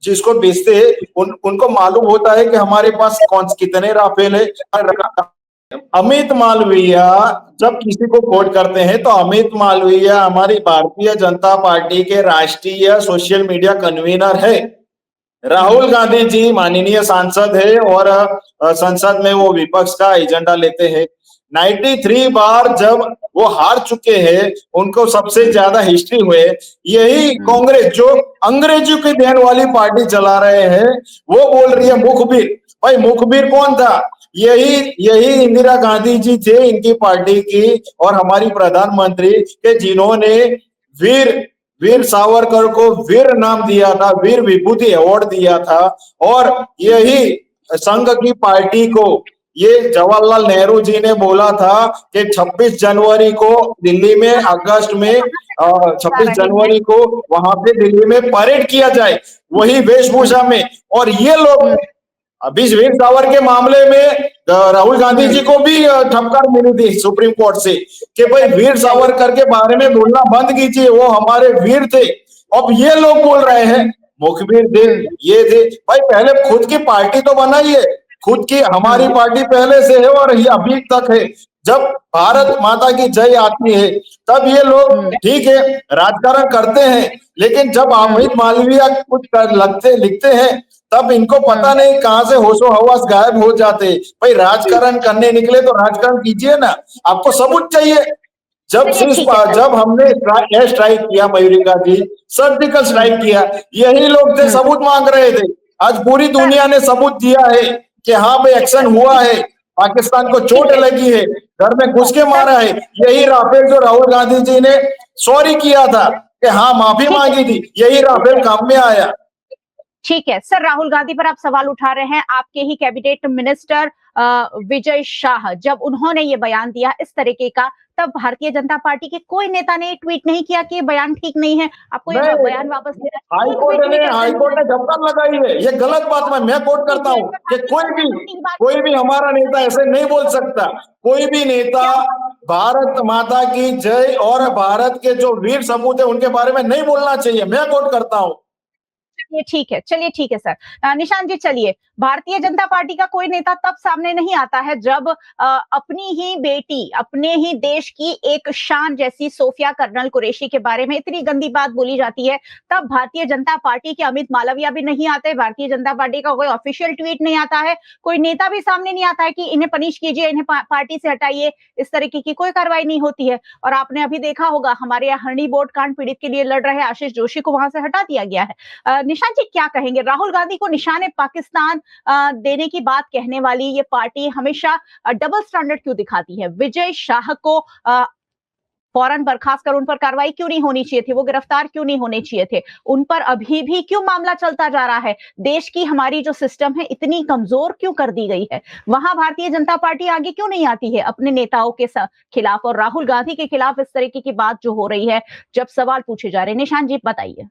S4: जिसको बेचते हैं उनको मालूम होता है कि हमारे पास कितने राफेल है। अमित मालवीय जब किसी को कोट करते हैं तो अमित मालवीय हमारी भारतीय जनता पार्टी के राष्ट्रीय सोशल मीडिया कन्वीनर है। राहुल गांधी जी माननीय सांसद है और संसद में वो विपक्ष का एजेंडा लेते हैं। 93 बार जब वो हार चुके हैं, उनको सबसे ज्यादा हिस्ट्री हुए, यही कांग्रेस जो अंग्रेजों की देन वाली पार्टी चला रहे हैं, वो बोल रही है मुखबिर। भाई मुखबिर कौन था? यही इंदिरा गांधी जी थे, इनकी पार्टी की और हमारी प्रधानमंत्री के, जिन्होंने वीर सावरकर को वीर नाम दिया था, वीर विभूति अवार्ड दिया था। और यही संघ की पार्टी को ये जवाहरलाल नेहरू जी ने बोला था कि 26 जनवरी को दिल्ली में, अगस्त में 26 जनवरी को वहां पे दिल्ली में परेड किया जाए, वही वेशभूषा में। और ये लोग अभी वीर सावर के मामले में राहुल गांधी जी को भी ठपकार मिली थी सुप्रीम कोर्ट से कि भाई वीर सावरकर के बारे में बोलना बंद कीजिए, वो हमारे वीर थे। अब ये लोग बोल रहे हैं मुखबिर थे, ये थे। भाई पहले खुद की पार्टी तो बनाइए, खुद की हमारी पार्टी पहले से है और ये अभी तक है। जब भारत माता की जय आती है तब ये लोग ठीक है राजकारण करते हैं, लेकिन जब अमित मालवीय कुछ लिखते हैं तब इनको पता नहीं कहां से होशो हवास गायब हो जाते। भाई राजकारण करने निकले तो राजकारण कीजिए ना, आपको सबूत चाहिए। जब हमने एयर स्ट्राइक किया, मयूरिका जी, सर्जिकल स्ट्राइक किया, यही लोग थे सबूत मांग रहे थे। आज पूरी दुनिया ने सबूत दिया है कि हाँ भाई एक्शन हुआ है, पाकिस्तान को चोट लगी है, घर में घुस के मारा है। यही राफेल जो राहुल गांधी जी ने सॉरी किया था कि हाँ माफी मांगी थी, यही राफेल काम में आया।
S3: ठीक है सर, राहुल गांधी पर आप सवाल उठा रहे हैं। आपके ही कैबिनेट मिनिस्टर विजय शाह, जब उन्होंने ये बयान दिया इस तरीके का, तब भारतीय जनता पार्टी के कोई नेता ने ट्वीट नहीं किया कि बयान ठीक नहीं है, आपको ये बयान वापस लेना चाहिए।
S4: हाईकोर्ट ने जब्त लगाई है, ये गलत बात मैं कोट करता हूँ कि कोई भी हमारा नेता ऐसे नहीं बोल सकता। कोई भी नेता भारत माता की जय और भारत के जो वीर सपूत है उनके बारे में नहीं बोलना चाहिए, मैं कोट करता हूँ।
S3: चलिए ठीक है सर। निशांत जी, चलिए, भारतीय जनता पार्टी का कोई नेता तब सामने नहीं आता है जब अपनी ही बेटी, अपने ही देश की एक शान जैसी सोफिया कर्नल कुरैशी के बारे में इतनी गंदी बात बोली जाती है। तब भारतीय जनता पार्टी के अमित मालवीय भी नहीं आते, भारतीय जनता पार्टी का कोई ऑफिशियल ट्वीट नहीं आता है, कोई नेता भी सामने नहीं आता है कि इन्हें पनिश कीजिए, इन्हें पार्टी से हटाइए, इस तरीके की कोई कार्रवाई नहीं होती है। और आपने अभी देखा होगा, हमारे यहाँ हरणी बोट कांड पीड़ित के लिए लड़ रहे आशीष जोशी को वहां से हटा दिया गया है। निशांत जी, क्या कहेंगे? राहुल गांधी को निशाने पाकिस्तान देने की बात कहने वाली ये पार्टी हमेशा डबल स्टैंडर्ड क्यों दिखाती है? विजय शाह को फौरन बर्खास्त कर उन पर कार्रवाई क्यों नहीं होनी चाहिए थी? वो गिरफ्तार क्यों नहीं होने चाहिए थे? उन पर अभी भी क्यों मामला चलता जा रहा है? देश की हमारी जो सिस्टम है इतनी कमजोर क्यों कर दी गई है? वहां भारतीय जनता पार्टी आगे क्यों नहीं आती है अपने नेताओं के खिलाफ और राहुल गांधी के खिलाफ इस तरीके की बात जो हो रही है, जब सवाल पूछे जा रहे हैं? निशांत जी, बताइए।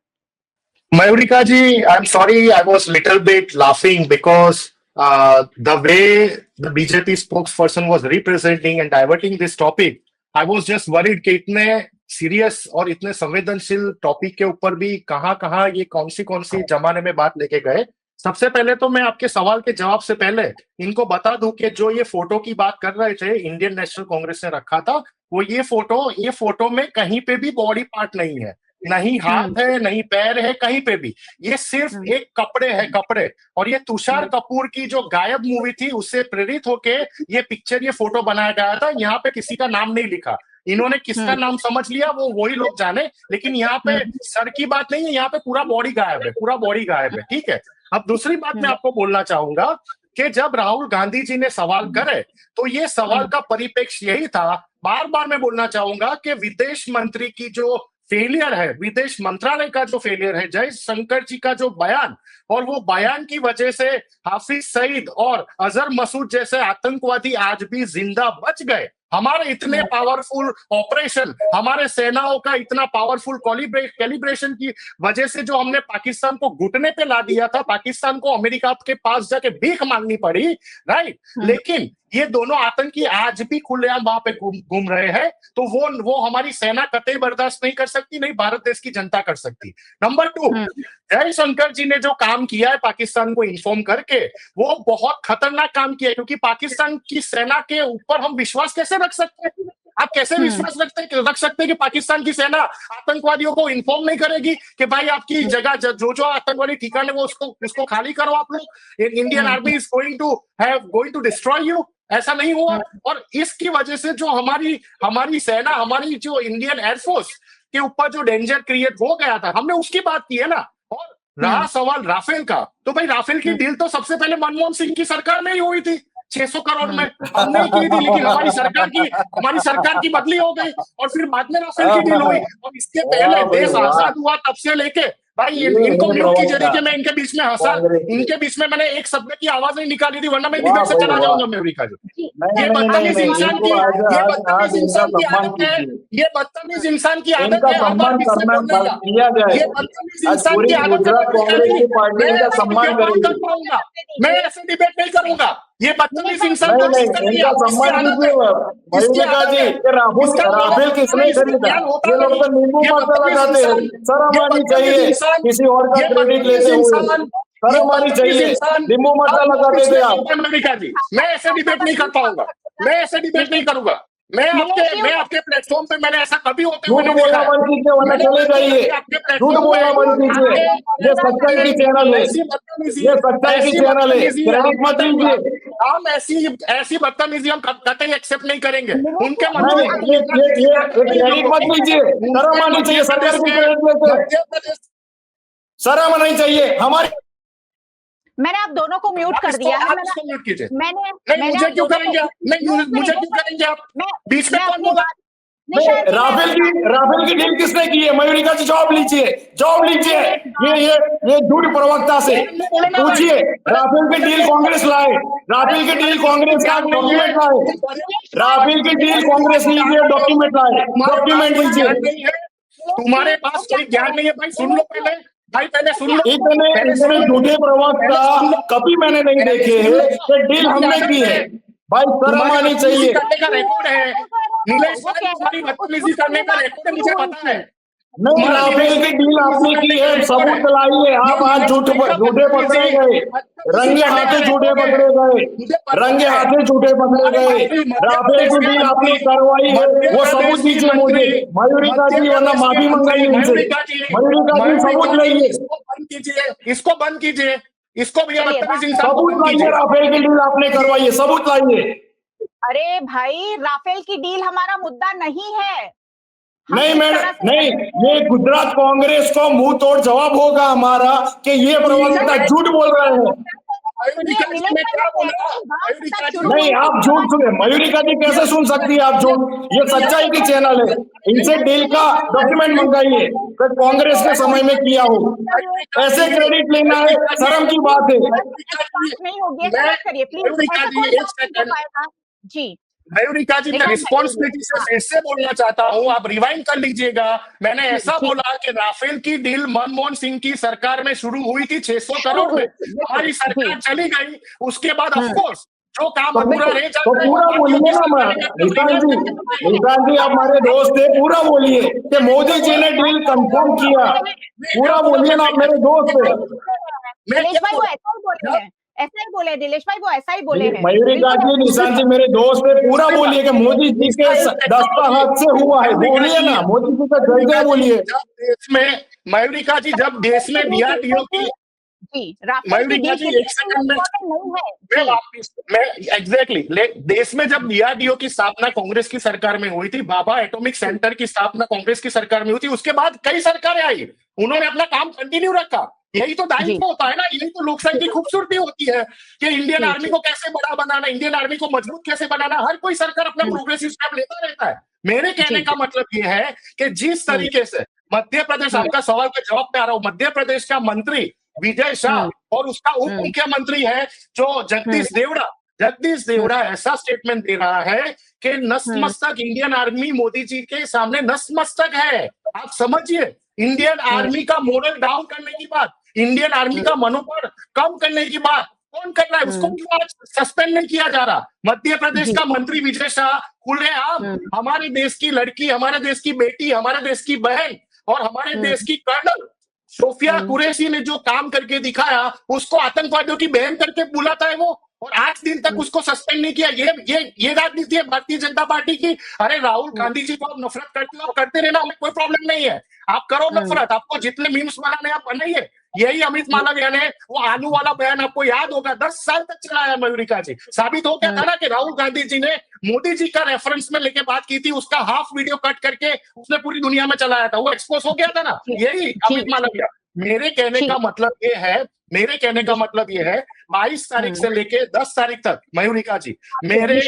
S5: Mayurika ji, I'm sorry, I was little bit laughing because the way the BJP spokesperson was representing and diverting this topic, I was just worried कि इतने सीरियस और इतने संवेदनशील टॉपिक के ऊपर भी कहाँ ये कौन सी जमाने में बात लेके गए। सबसे पहले तो मैं आपके सवाल के जवाब से पहले इनको बता दूं कि जो ये फोटो की बात कर रहे थे, इंडियन नेशनल कांग्रेस ने रखा था, वो ये फोटो में कहीं पे भी बॉडी पार्ट नहीं है, नहीं हाथ है, नहीं पैर है, कहीं पे भी। ये सिर्फ एक कपड़े। और ये तुषार कपूर की जो गायब मूवी थी उससे प्रेरित होके ये पिक्चर, ये फोटो बनाया गया था। यहाँ पे किसी का नाम नहीं लिखा, इन्होंने किसका नाम समझ लिया वो वही लोग जाने, लेकिन यहाँ पे सर की बात नहीं है, यहाँ पे पूरा बॉडी गायब है। ठीक है, अब दूसरी बात मैं आपको बोलना चाहूंगा कि जब राहुल गांधी जी ने सवाल करे तो ये सवाल का परिप्रेक्ष्य यही था। बार बार मैं बोलना चाहूंगा कि विदेश मंत्री की जो फेलियर है, विदेश मंत्रालय का जो फेलियर है, जयशंकर जी का जो बयान, और वो बयान की वजह से हाफिज सईद और अजहर मसूद जैसे आतंकवादी आज भी जिंदा बच गए। हमारे इतने पावरफुल ऑपरेशन, हमारे सेनाओं का इतना पावरफुल कैलिब्रेशन की वजह से जो हमने पाकिस्तान को घुटने पे ला दिया था, पाकिस्तान को अमेरिका के पास जाके भीख मांगनी पड़ी, राइट। लेकिन ये दोनों आतंकी आज भी खुलेआम वहां पे घूम रहे हैं, तो वो हमारी सेना कतई बर्दाश्त नहीं कर सकती, नहीं भारत देश की जनता कर सकती। नंबर 2, जयशंकर जी ने जो काम किया है पाकिस्तान को इन्फॉर्म करके, वो बहुत खतरनाक काम किया है, क्योंकि पाकिस्तान की सेना के ऊपर हम विश्वास कैसे रख सकते हैं? आप कैसे विश्वास रख सकते हैं कि पाकिस्तान की सेना आतंकवादियों को इन्फॉर्म नहीं करेगी कि भाई आपकी जगह जो आतंकवादी ठिकाने वो उसको खाली करो आप लोग, Indian army is going to destroy you. ऐसा नहीं हुआ। और इसकी वजह से जो हमारी सेना, हमारी जो इंडियन एयरफोर्स के ऊपर जो डेंजर क्रिएट हो गया था, हमने उसकी बात की है ना। और रहा सवाल राफेल का, तो भाई राफेल की डील तो सबसे पहले मनमोहन सिंह की सरकार में ही हुई थी, 600 करोड़ में हमने की थी, लेकिन हमारी सरकार की बदली हो गई और फिर बाद में राफेल की डील हुई। और इसके पहले देश आजाद हुआ तब से लेके भाई इनको म्यूट कीजिए। देखिए मैं इनके बीच में हंसा, इनके बीच में मैंने एक शब्द की आवाज नहीं निकाली थी, वरना मैं डिबेट से चला जाऊंगा अमेरिका जो। ये बदतमीज इंसान की आदत है, ये बदतमीज इंसान की आदत है हर बार किससे बोलने का। ये बदतमीज इंसान की आदत है, मैं ऐसे डिबेट नहीं करूंगा। ये बदतमीज इंसान को
S4: इनका सम्मान कीजिए मयूरिका जी। राफेल किसने खरीदा? ये लोग तो नींबू मरचा लगाते हैं। शर्म आनी चाहिए किसी और का क्रेडिट लेते हुए, शर्म आनी चाहिए। नींबू मरचा लगाते थे आप।
S5: अमेरिका जी, मैं ऐसे डिबेट नहीं कर पाऊंगा, मैं ऐसे डिबेट नहीं करूंगा। मैं आपके प्लेटफॉर्म पे मैंने ऐसा कभी होते हुए
S4: झूठ बोलना बंद कीजिए वरना चले जाइए। झूठ बोलना बंद कीजिए, ये सच्चाई की चैनल है, ये सच्चाई की चैनल है, क्रेडिट मत लीजिए।
S5: हम ऐसी बदतमीजी हम कतई एक्सेप्ट नहीं करेंगे। उनके
S4: ये क्रेडिट मत लीजिए, शर्म आनी चाहिए सरकार की क्रेडिट लेते, शर्म आनी चाहिए। हमारी
S3: मैंने आप दोनों को म्यूट कर दिया है।
S5: म्यूट कीजिए।
S3: मैंने
S5: मुझे क्यों करेंगे आप? मुझे क्यों करेंगे आप? बीच में कौन बोला?
S4: राफेल की डील किसने की है? मयूरिका जी जॉब लीजिए, जॉब लीजिए। ये झूठ प्रवक्ता से पूछिए, राफेल की डील कांग्रेस लाए, राफेल की डील कांग्रेस का डॉक्यूमेंट लाए, राफेल की डील कांग्रेस लीजिए, डॉक्यूमेंट लाए, डॉक्यूमेंट लीजिए।
S5: तुम्हारे पास कोई ज्ञान नहीं है भाई, सुन लो पहले भाई, पहले सुन लो।
S4: इतने झूठे प्रवक्ता कभी मैंने नहीं देखे हैं कि डील हमने की है। भाई शर्म आनी चाहिए।
S5: करने का रिकॉर्ड है नीलेश भाई, तुम्हारी बदतमीजी करने का रिकॉर्ड है, मुझे पता है।
S4: नहीं, राफेल की डील आपने की है, सबूत लाइए। आप आज झूठे पकड़े गए, रंगे हाथे झूठे पकड़े गए, रंगे हाथे झूठे पकड़े गए। राफेल की डील आपने करवाई है, वो सबूत दीजिए मुझे मयूरिका जी, वरना माफी मंगाइए इनसे। मयूरिका जी सबूत लाइए,
S5: इसको बंद कीजिए, इसको भी
S4: सबूत लाइए। राफेल की डील आपने करवाई है, सबूत लाइए।
S3: अरे भाई, राफेल की डील हमारा मुद्दा नहीं है।
S4: नहीं मैडम, नहीं, ये गुजरात कांग्रेस को मुंह तोड़ जवाब होगा हमारा कि ये प्रवक्ता झूठ बोल रहे हैं। नहीं, आप झूठ सुने, मयूरिका जी कैसे सुन सकती है आप झूठ? ये सच्चाई की चैनल है, इनसे डील का डॉक्यूमेंट मंगाइए तो कांग्रेस के समय में किया हो। ऐसे क्रेडिट लेना है, शर्म की बात है।
S3: नहीं होगी, प्लीज जी।
S5: मयूरिका जी, मैं रिस्पॉन्सिबिलिटी से फिर से बोलना चाहता हूं, आप रिवाइंड कर लीजिएगा। मैंने ऐसा बोला कि राफेल की डील मनमोहन सिंह की सरकार में शुरू हुई थी 600 करोड़ में, हमारी सरकार चली गई, उसके बाद ऑफकोर्स जो काम अधूरा रह जाता है।
S4: पूरा बोलिए ना निशान जी, आप हमारे दोस्त थे, पूरा बोलिए कि मोदी जी ने डील कंफर्म किया, पूरा बोलिए ना, आप मेरे दोस्त थे।
S3: दिलेश भाई वो ऐसा ही बोले हैं, ऐसा ही बोले दिलेश भाई, वो ऐसा ही बोले हैं।
S4: मयूरिका जी, निशान जी मेरे दोस्त है, पूरा बोलिए कि मोदी जी के दस्तखत से हुआ है, बोलिए ना, मोदी जी का जय बोलिए।
S5: देश में मयूरिका जी, जब देश में डीआरडीओ की मयूरिका जी, एक सेकंड में एग्जैक्टली देश में जब डीआरडीओ की स्थापना कांग्रेस की सरकार में हुई थी, भाभा एटॉमिक सेंटर की स्थापना कांग्रेस की सरकार में हुई थी, उसके बाद कई सरकारें आई, उन्होंने अपना काम कंटिन्यू रखा। यही तो दायित्व होता है ना, यही तो लोकतंत्र की खूबसूरती होती है कि इंडियन आर्मी को कैसे बड़ा बनाना, इंडियन आर्मी को मजबूत कैसे बनाना, हर कोई सरकार अपना प्रोग्रेसिव स्टेप लेता रहता है। मेरे कहने का मतलब ये है कि जिस तरीके से मध्य प्रदेश, आपका सवाल का जवाब पे आ रहा हूं, मध्य प्रदेश का मंत्री विजय शाह और उसका उप मुख्यमंत्री है जो जगदीश देवड़ा ऐसा स्टेटमेंट दे रहा है कि नतमस्तक इंडियन आर्मी मोदी जी के सामने नतमस्तक है। आप समझिए, इंडियन आर्मी का मोरल डाउन करने की बात, इंडियन आर्मी का मनोबल कम करने की बात कौन कर रहा है? उसको क्यों आज सस्पेंड नहीं किया जा रहा? मध्य प्रदेश का मंत्री विजय शाह खुलेआम हमारे देश की लड़की, हमारे देश की बेटी, हमारे देश की बहन और हमारे देश की कर्नल सोफिया कुरैशी ने जो काम करके दिखाया, उसको आतंकवादियों की बहन करके बुलाता है वो, और 8 दिन तक उसको सस्पेंड नहीं किया। ये राजनीति है भारतीय जनता पार्टी की। अरे राहुल गांधी जी को आप नफरत करते हो, आप करते रहना, हमें कोई प्रॉब्लम नहीं है, आप करो नफरत, आपको जितने मीम्स बनाने आप बनाइए, यही अमित मालवीय ने वो आलू वाला बयान आपको याद होगा 10 साल तक चलाया मयूरिका जी। साबित हो गया था ना कि राहुल गांधी जी ने मोदी जी का रेफरेंस में लेके बात की थी, उसका हाफ वीडियो कट करके उसने पूरी दुनिया में चलाया था, वो एक्सपोज हो गया था ना, यही अमित मालवीय। मेरे कहने का मतलब ये है, 22 तारीख से लेके 10 तारीख तक मयूरिका जी मेरे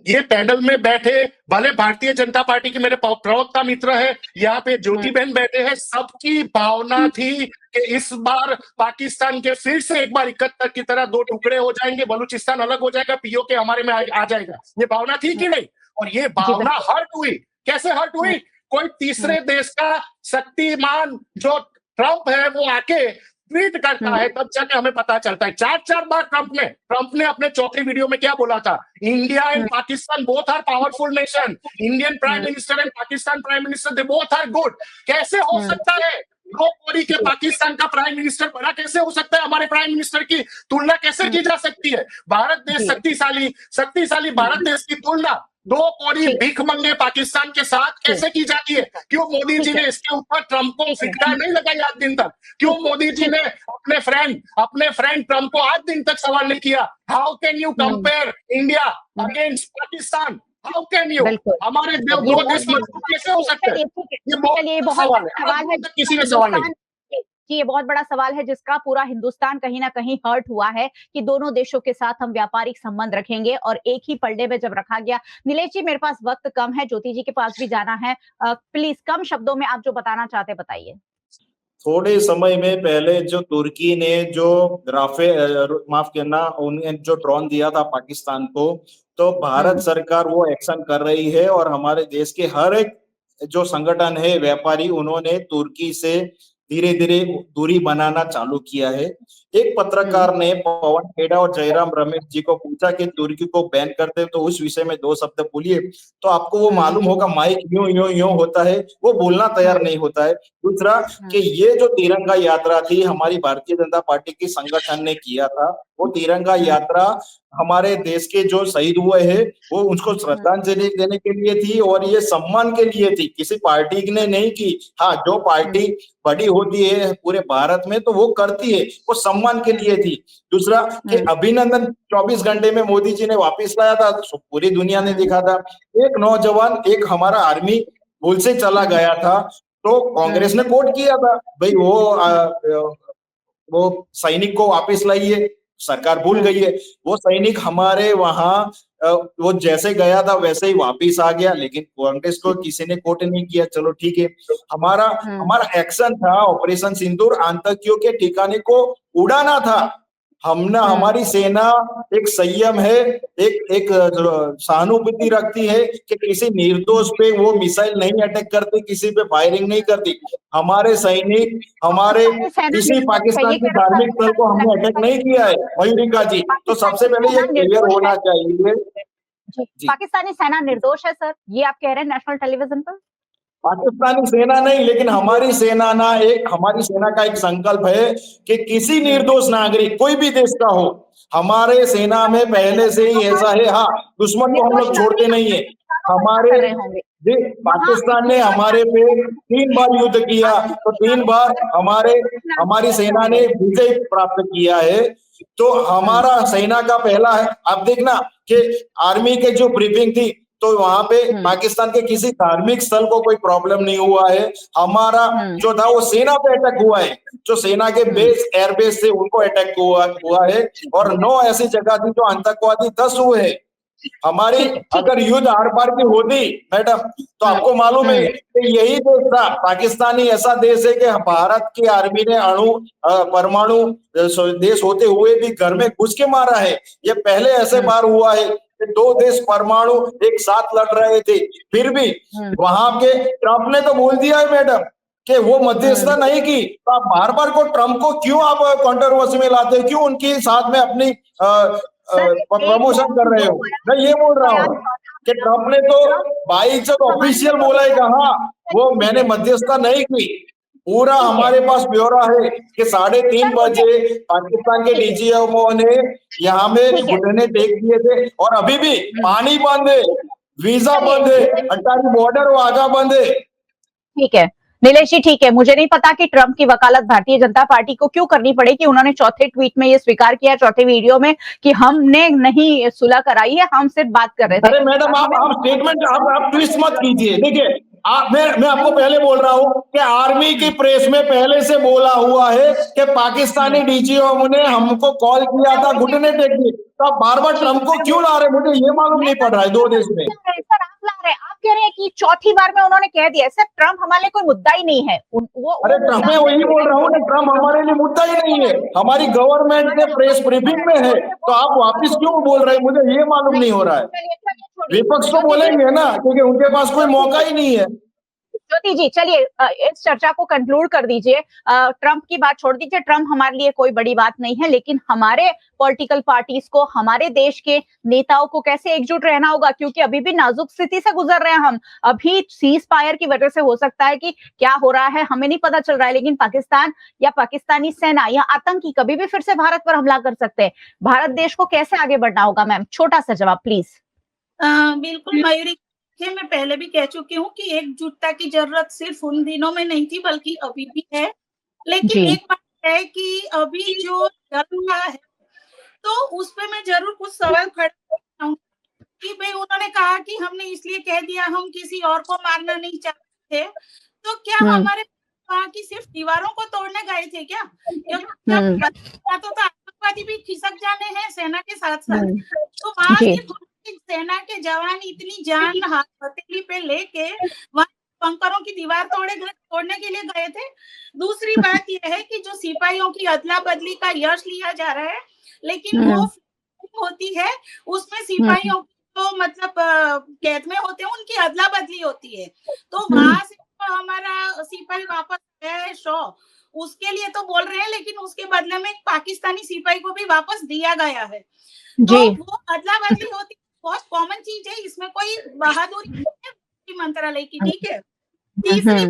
S5: ये पैनल में बैठे भले भारतीय जनता पार्टी के मेरे प्रवक्ता मित्र है, यहाँ पे ज्योति बहन बैठे हैं, सबकी भावना थी कि इस बार पाकिस्तान के फिर से एक बार 71 की तरह 2 टुकड़े हो जाएंगे, बलूचिस्तान अलग हो जाएगा, पीओके हमारे में आ जाएगा। ये भावना थी कि नहीं? और ये भावना हर्ट हुई। कैसे हर्ट हुई? कोई तीसरे देश का शक्तिमान जो ट्रंप है वो आके ट्वीट करता है, तब जाके हमें पता चलता है। 4 बार ट्रंप ने अपने चौथे वीडियो में क्या बोला था? India and Pakistan both are powerful nation, Indian prime minister and Pakistan prime minister they both are good. कैसे हो सकता है नो कोरी के पाकिस्तान का प्राइम मिनिस्टर बड़ा कैसे हो सकता है? हमारे प्राइम मिनिस्टर की तुलना कैसे की जा सकती है? भारत देश शक्तिशाली भारत देश की तुलना 2 कोरी भीखमंगे पाकिस्तान के साथ कैसे की जाती है? क्यों मोदी जी ने इसके ऊपर ट्रंप को फिटकार नहीं लगाई आज दिन तक? क्यों मोदी जी ने अपने फ्रेंड ट्रंप को आज दिन तक सवाल नहीं किया? How can you compare India against Pakistan? How can you? हमारे दो देश कैसे हो सकते हैं? ये बहुत सवाल है, किसी ने सवाल नहीं।
S3: कि ये बहुत बड़ा सवाल है जिसका पूरा हिंदुस्तान कहीं ना कहीं हर्ट हुआ है कि दोनों देशों के साथ हम व्यापारिक संबंध रखेंगे, और एक ही पलड़े में जब रखा गया। नीलेश जी, मेरे पास वक्त कम है, ज्योति जी के पास भी जाना है, प्लीज कम शब्दों में आप जो बताना चाहते बताइए।
S4: थोड़े समय में पहले जो तुर्की ने जो माफ करना, उन्हें जो ड्रोन दिया था पाकिस्तान को, तो भारत सरकार वो एक्शन कर रही है, और हमारे देश के हर एक जो संगठन है व्यापारी, उन्होंने तुर्की से धीरे धीरे दूरी बनाना चालू किया है। एक पत्रकार ने पवन खेड़ा और जयराम रमेश जी को पूछा कि तुर्की को बैन करते तो उस विषय में 2 शब्द बोलिए, तो आपको वो मालूम होगा माइक यूं होता है, वो बोलना तैयार नहीं होता है। दूसरा कि ये जो तिरंगा यात्रा थी हमारी भारतीय जनता पार्टी की संगठन ने किया था, वो तिरंगा यात्रा हमारे देश के जो शहीद हुए हैं वो उनको श्रद्धांजलि देने के लिए थी, और ये सम्मान के लिए थी, किसी पार्टी ने नहीं की। हाँ, जो पार्टी बड़ी होती है पूरे भारत में तो वो करती है, वो सम्मान के लिए थी। दूसरा कि अभिनंदन 24 घंटे में मोदी जी ने वापस लाया था, पूरी दुनिया ने देखा था। एक नौजवान, एक हमारा आर्मी भूल से चला गया था, तो कांग्रेस ने कोर्ट किया था, भाई वो सैनिक को वापस लाइए, सरकार भूल गई है। वो सैनिक हमारे वहां वो जैसे गया था वैसे ही वापिस आ गया, लेकिन कांग्रेस को किसी ने कोर्ट नहीं किया। चलो ठीक है, हमारा एक्शन था ऑपरेशन सिंदूर, आतंकियों के ठिकाने को उड़ाना था। हमारी सेना एक संयम है, एक सहानुभूति रखती है कि किसी निर्दोष पे वो मिसाइल नहीं अटैक करती, किसी पे फायरिंग नहीं करती। हमारे सैनिक हमारे किसी पाकिस्तान के धार्मिक स्थल को हमने अटैक नहीं किया है मयूरिका जी, तो सबसे पहले ये क्लियर होना चाहिए।
S3: पाकिस्तानी सेना निर्दोष है सर, ये आप कह रहे हैं नेशनल टेलीविजन पर?
S4: पाकिस्तानी सेना नहीं, लेकिन हमारी सेना का एक संकल्प है कि किसी निर्दोष नागरिक कोई भी देश का हो, हमारे सेना में पहले से ही ऐसा है। हाँ, दुश्मन को हम लोग छोड़ते नहीं है। पाकिस्तान ने हमारे पे 3 बार युद्ध किया, तो 3 बार हमारी सेना ने विजय प्राप्त किया है। तो हमारा सेना का पहला है। आप देखना कि आर्मी के जो ब्रीफिंग थी तो वहां पे पाकिस्तान के किसी धार्मिक स्थल को कोई प्रॉब्लम नहीं हुआ है। हमारा जो था वो सेना पे अटैक हुआ है, जो सेना के बेस एयरबेस से उनको अटैक हुआ है, और 9 ऐसी जगह थी जो आतंकवादी 10 हुए हैं। हमारी अगर युद्ध आर पार की होती मैडम, तो आपको मालूम है कि यही देश था, पाकिस्तानी ऐसा देश है कि भारत की आर्मी ने परमाणु देश होते हुए भी घर में घुस के मारा है। ये पहले ऐसे बार हुआ है कि 2 देश परमाणु एक साथ लड़ रहे थे, फिर भी वहां के ट्रंप ने तो बोल दिया है मैडम कि वो मध्यस्थता नहीं की। तो आप बार बार को ट्रंप को क्यों आप कंट्रोवर्सी में लाते हो, क्यों उनके साथ में अपनी प्रमोशन कर रहे हो? मैं ये बोल रहा हूँ कि ट्रंप ने तो 22 ऑफिशियल बोला है, कहा वो मैंने मध्यस्थता नहीं की। पूरा हमारे पास ब्यौरा है कि 3:30 बजे पाकिस्तान के डीजीएमओ ने यहाँ में घुटने टेक दिए थे, और अभी भी पानी बंद है, वीजा बंद है, अटारी बॉर्डर वाघा बंद है।
S3: ठीक है नीलेश जी ठीक है, मुझे नहीं पता कि ट्रंप की वकालत भारतीय जनता पार्टी को क्यों करनी पड़े कि उन्होंने चौथे ट्वीट में ये स्वीकार किया, चौथे वीडियो में, कि हमने नहीं सुलह कराई है, हम सिर्फ बात कर रहे थे।
S7: अरे मैडम आप स्टेटमेंट आप ट्विस्ट मत कीजिए। देखिए मैं आपको पहले बोल रहा हूं कि आर्मी की प्रेस में पहले से बोला हुआ है कि पाकिस्तानी डीजीओ ने हमको कॉल किया था, घुटने टेक दिए। तो आप बार बार ट्रंप को क्यों ला रहे, मुझे ये मालूम नहीं पड़ रहा है। 2 देश में
S3: सर आप ला रहे हैं, आप कह रहे हैं कि चौथी बार में उन्होंने कह दिया। सर ट्रंप हमारे लिए कोई मुद्दा ही नहीं है।
S7: अरे ट्रंप, मैं वही बोल रहा हूँ ना, ट्रंप हमारे लिए मुद्दा ही नहीं है, हमारी गवर्नमेंट के प्रेस ब्रीफिंग में है। तो आप वापिस क्यों बोल रहे हैं, मुझे ये मालूम नहीं हो रहा है। विपक्ष तो बोलेंगे ना, क्योंकि उनके पास कोई मौका ही नहीं है।
S3: ज्योति जी चलिए इस चर्चा को कंक्लूड कर दीजिए। ट्रंप की बात छोड़ दीजिए, ट्रंप हमारे लिए कोई बड़ी बात नहीं है, लेकिन हमारे पॉलिटिकल पार्टीज को, हमारे देश के नेताओं को कैसे एकजुट रहना होगा, क्योंकि अभी भी नाजुक स्थिति से गुजर रहे हैं हम। अभी सीज फायर की वजह से हो सकता है कि क्या हो रहा है हमें नहीं पता चल रहा है, लेकिन पाकिस्तान या पाकिस्तानी सेना या आतंकी कभी भी फिर से भारत पर हमला कर सकते हैं। भारत देश को कैसे आगे बढ़ना होगा मैम, छोटा सा जवाब प्लीज।
S6: बिल्कुल मयूरी, मैं पहले भी कह चुकी हूँ कि एकजुटता की जरूरत सिर्फ उन दिनों में नहीं थी बल्कि अभी भी है। लेकिन एक बात है कि अभी जो चल रहा है तो उस पे मैं जरूर कुछ सवाल खड़े करता हूँ कि भाई उन्होंने कहा कि हमने इसलिए कह दिया, हम किसी और को मारना नहीं चाहते थे, तो क्या हमारे वहाँ की सिर्फ दीवारों को तोड़ने गए थे क्या? क्योंकि तो आतंकवादी भी खिसक जाने हैं सेना के साथ साथ। तो वहाँ सिर्फ सेना के जवान इतनी जान हथेली पे लेके वहाँ बंकरों की दीवार तोड़ने के लिए गए थे। दूसरी बात यह है कि जो सिपाहियों की अदला बदली का यश लिया जा रहा है, लेकिन वो होती है उसमें सिपाहियों तो मतलब कैद में होते हैं, उनकी अदला बदली होती है। तो वहां से तो हमारा सिपाही वापस गया है उसके लिए तो बोल रहे हैं, लेकिन उसके बदले में एक पाकिस्तानी सिपाही को भी वापस दिया गया है। तो वो अदला बदली होती है, बहुत कॉमन चीज है, इसमें कोई बहादुरी नहीं है मंत्रालय की, ठीक है। तीसरी,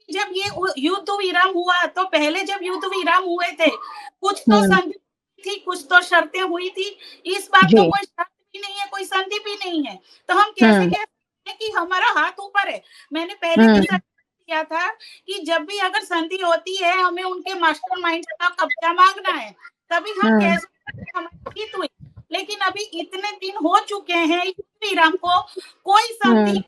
S6: जब ये युद्ध विराम हुआ तो पहले जब युद्ध विराम हुए थे कुछ तो संधि थी, कुछ तो शर्तें हुई थी। इस बात तो कोई शर्त भी नहीं है, कोई संधि भी नहीं है, तो हम कैसे कह सकते हैं कि हमारा हाथ ऊपर है। मैंने पहले भी किया था कि जब भी अगर संधि होती है हमें उनके मास्टरमाइंड का कब्जा मांगना है, तभी हम कह सकते हैं हमारी जीत हुई। लेकिन अभी इतने दिन हो चुके हैं विराम को, कोई संधि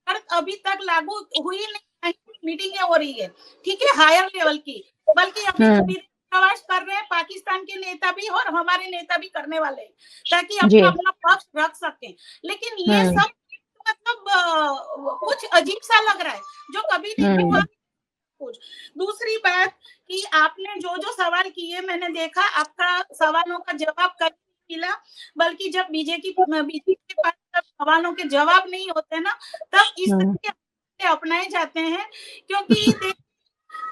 S6: अभी तक लागू हुई नहीं, मीटिंगें हो रही है, ठीक है, हायर लेवल की, बल्कि अभी प्रवास कर रहे हैं पाकिस्तान के नेता भी और हमारे नेता भी करने वाले हैं, ताकि अपना पक्ष रख सकें। लेकिन ये सब मतलब कुछ अजीब सा लग रहा है, जो कभी नहीं हुआ कुछ। दूसरी बात कि आपने जो जो सवाल किए, मैंने देखा आपका सवालों का जवाब कर मिला, बल्कि जब बीजेपी के पास जब सवालों के जवाब नहीं होते ना, तब इस तरह के अपनाए जाते हैं। क्योंकि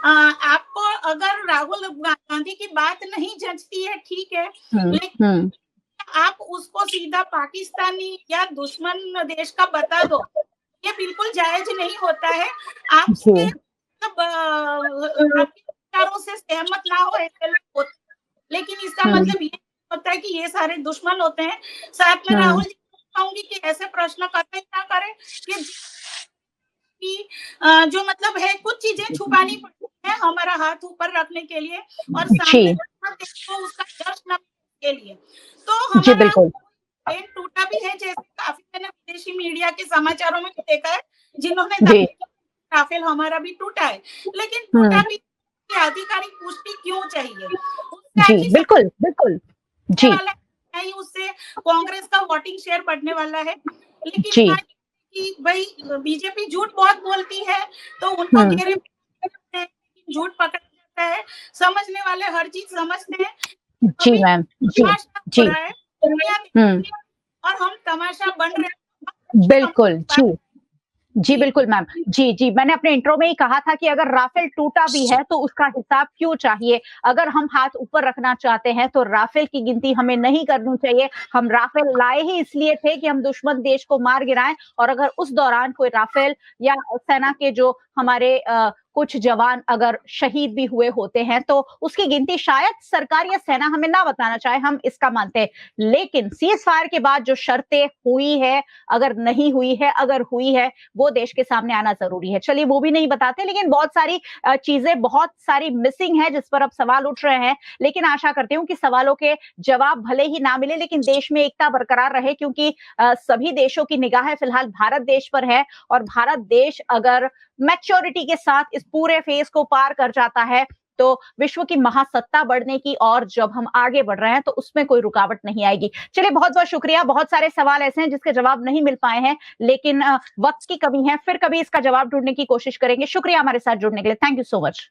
S6: आपको अगर राहुल गांधी की बात नहीं जचती है, ठीक है, लेकिन आप उसको सीधा पाकिस्तानी या दुश्मन देश का बता दो, ये बिल्कुल जायज नहीं होता है। आपके आपके विचारों से सहमत ना हो ऐसे लोग होते, लेकिन इसका मतलब ये होता है कि ये सारे दुश्मन होते हैं। साथ में राहुल जी कहूंगी कि ऐसे प्रश्न करते ना करें कि जो मतलब है कुछ चीजें छुपानी पड़ती है हमारा हाथ ऊपर रखने के लिए और सामने को उसका जश्न के लिए। तो हमारा ट्रेन टूटा भी है, जैसे काफी मैंने विदेशी मीडिया के समाचारों में भी देखा है जिन्होंने राफेल हमारा भी टूटा है, लेकिन टूटा भी आधिकारिक पुष्टि क्यों चाहिए?
S3: जी बिल्कुल बिल्कुल जी,
S6: नहीं उससे कांग्रेस का वोटिंग शेयर बढ़ने वाला है। लेकिन कि भाई बीजेपी झूठ बहुत बोलती है तो उनको घेरे झूठ पकड़ जाता है, समझने वाले हर चीज समझते हैं।
S3: जी मैम जी जी
S6: और हम तमाशा बन रहे हैं।
S3: बिल्कुल जी जी बिल्कुल मैम जी मैंने अपने इंट्रो में ही कहा था कि अगर राफेल टूटा भी है तो उसका हिसाब क्यों चाहिए। अगर हम हाथ ऊपर रखना चाहते हैं तो राफेल की गिनती हमें नहीं करनी चाहिए। हम राफेल लाए ही इसलिए थे कि हम दुश्मन देश को मार गिराएं, और अगर उस दौरान कोई राफेल या सेना के जो हमारे कुछ जवान अगर शहीद भी हुए होते हैं तो उसकी गिनती शायद सरकार या सेना हमें ना बताना चाहे, हम इसका मानते हैं, लेकिन सीज फायर के बाद जो शर्तें हुई है, अगर नहीं हुई है, अगर हुई है, वो देश के सामने आना जरूरी है। चलिए वो भी नहीं बताते, लेकिन बहुत सारी चीजें बहुत सारी मिसिंग है जिस पर अब सवाल उठ रहे हैं, लेकिन आशा करती हूं कि सवालों के जवाब भले ही ना मिले लेकिन देश में एकता बरकरार रहे, क्योंकि सभी देशों की निगाहें फिलहाल भारत देश पर है और भारत देश अगर मैच्योरिटी के साथ इस पूरे फेज को पार कर जाता है तो विश्व की महासत्ता बढ़ने की और जब हम आगे बढ़ रहे हैं तो उसमें कोई रुकावट नहीं आएगी। चलिए बहुत बहुत शुक्रिया। बहुत सारे सवाल ऐसे हैं जिसके जवाब नहीं मिल पाए हैं, लेकिन वक्त की कमी है, फिर कभी इसका जवाब ढूंढने की कोशिश करेंगे। शुक्रिया हमारे साथ जुड़ने के लिए, थैंक यू सो मच।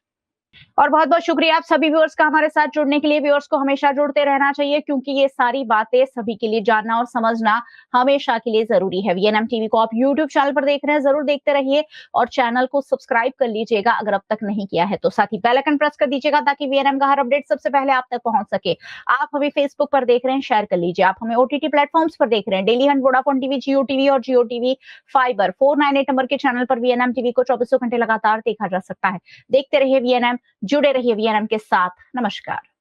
S3: और बहुत बहुत शुक्रिया आप सभी व्यूअर्स का हमारे साथ जुड़ने के लिए। व्यूअर्स को हमेशा जुड़ते रहना चाहिए क्योंकि ये सारी बातें सभी के लिए जानना और समझना हमेशा के लिए जरूरी है। वीएनएम टीवी को आप यूट्यूब चैनल पर देख रहे हैं, जरूर देखते रहिए और चैनल को सब्सक्राइब कर लीजिएगा अगर अब तक नहीं किया है तो। साथ ही बेल आइकन प्रेस कर दीजिएगा ताकि वीएनएम का हर अपडेट सबसे पहले आप तक पहुंच सके। आप हमें फेसबुक पर देख रहे हैं, शेयर कर लीजिए। आप हमें ओटीटी प्लेटफॉर्म्स पर देख रहे हैं, डेली हंट, वोडाफोन टीवी, जियो टीवी और जियो टीवी फाइबर 498 नंबर के चैनल पर वीएनएम टीवी को 24 घंटे लगातार देखा जा सकता है। देखते रहिए वीएनएम, जुड़े रहिए वीएनएम के साथ। नमस्कार।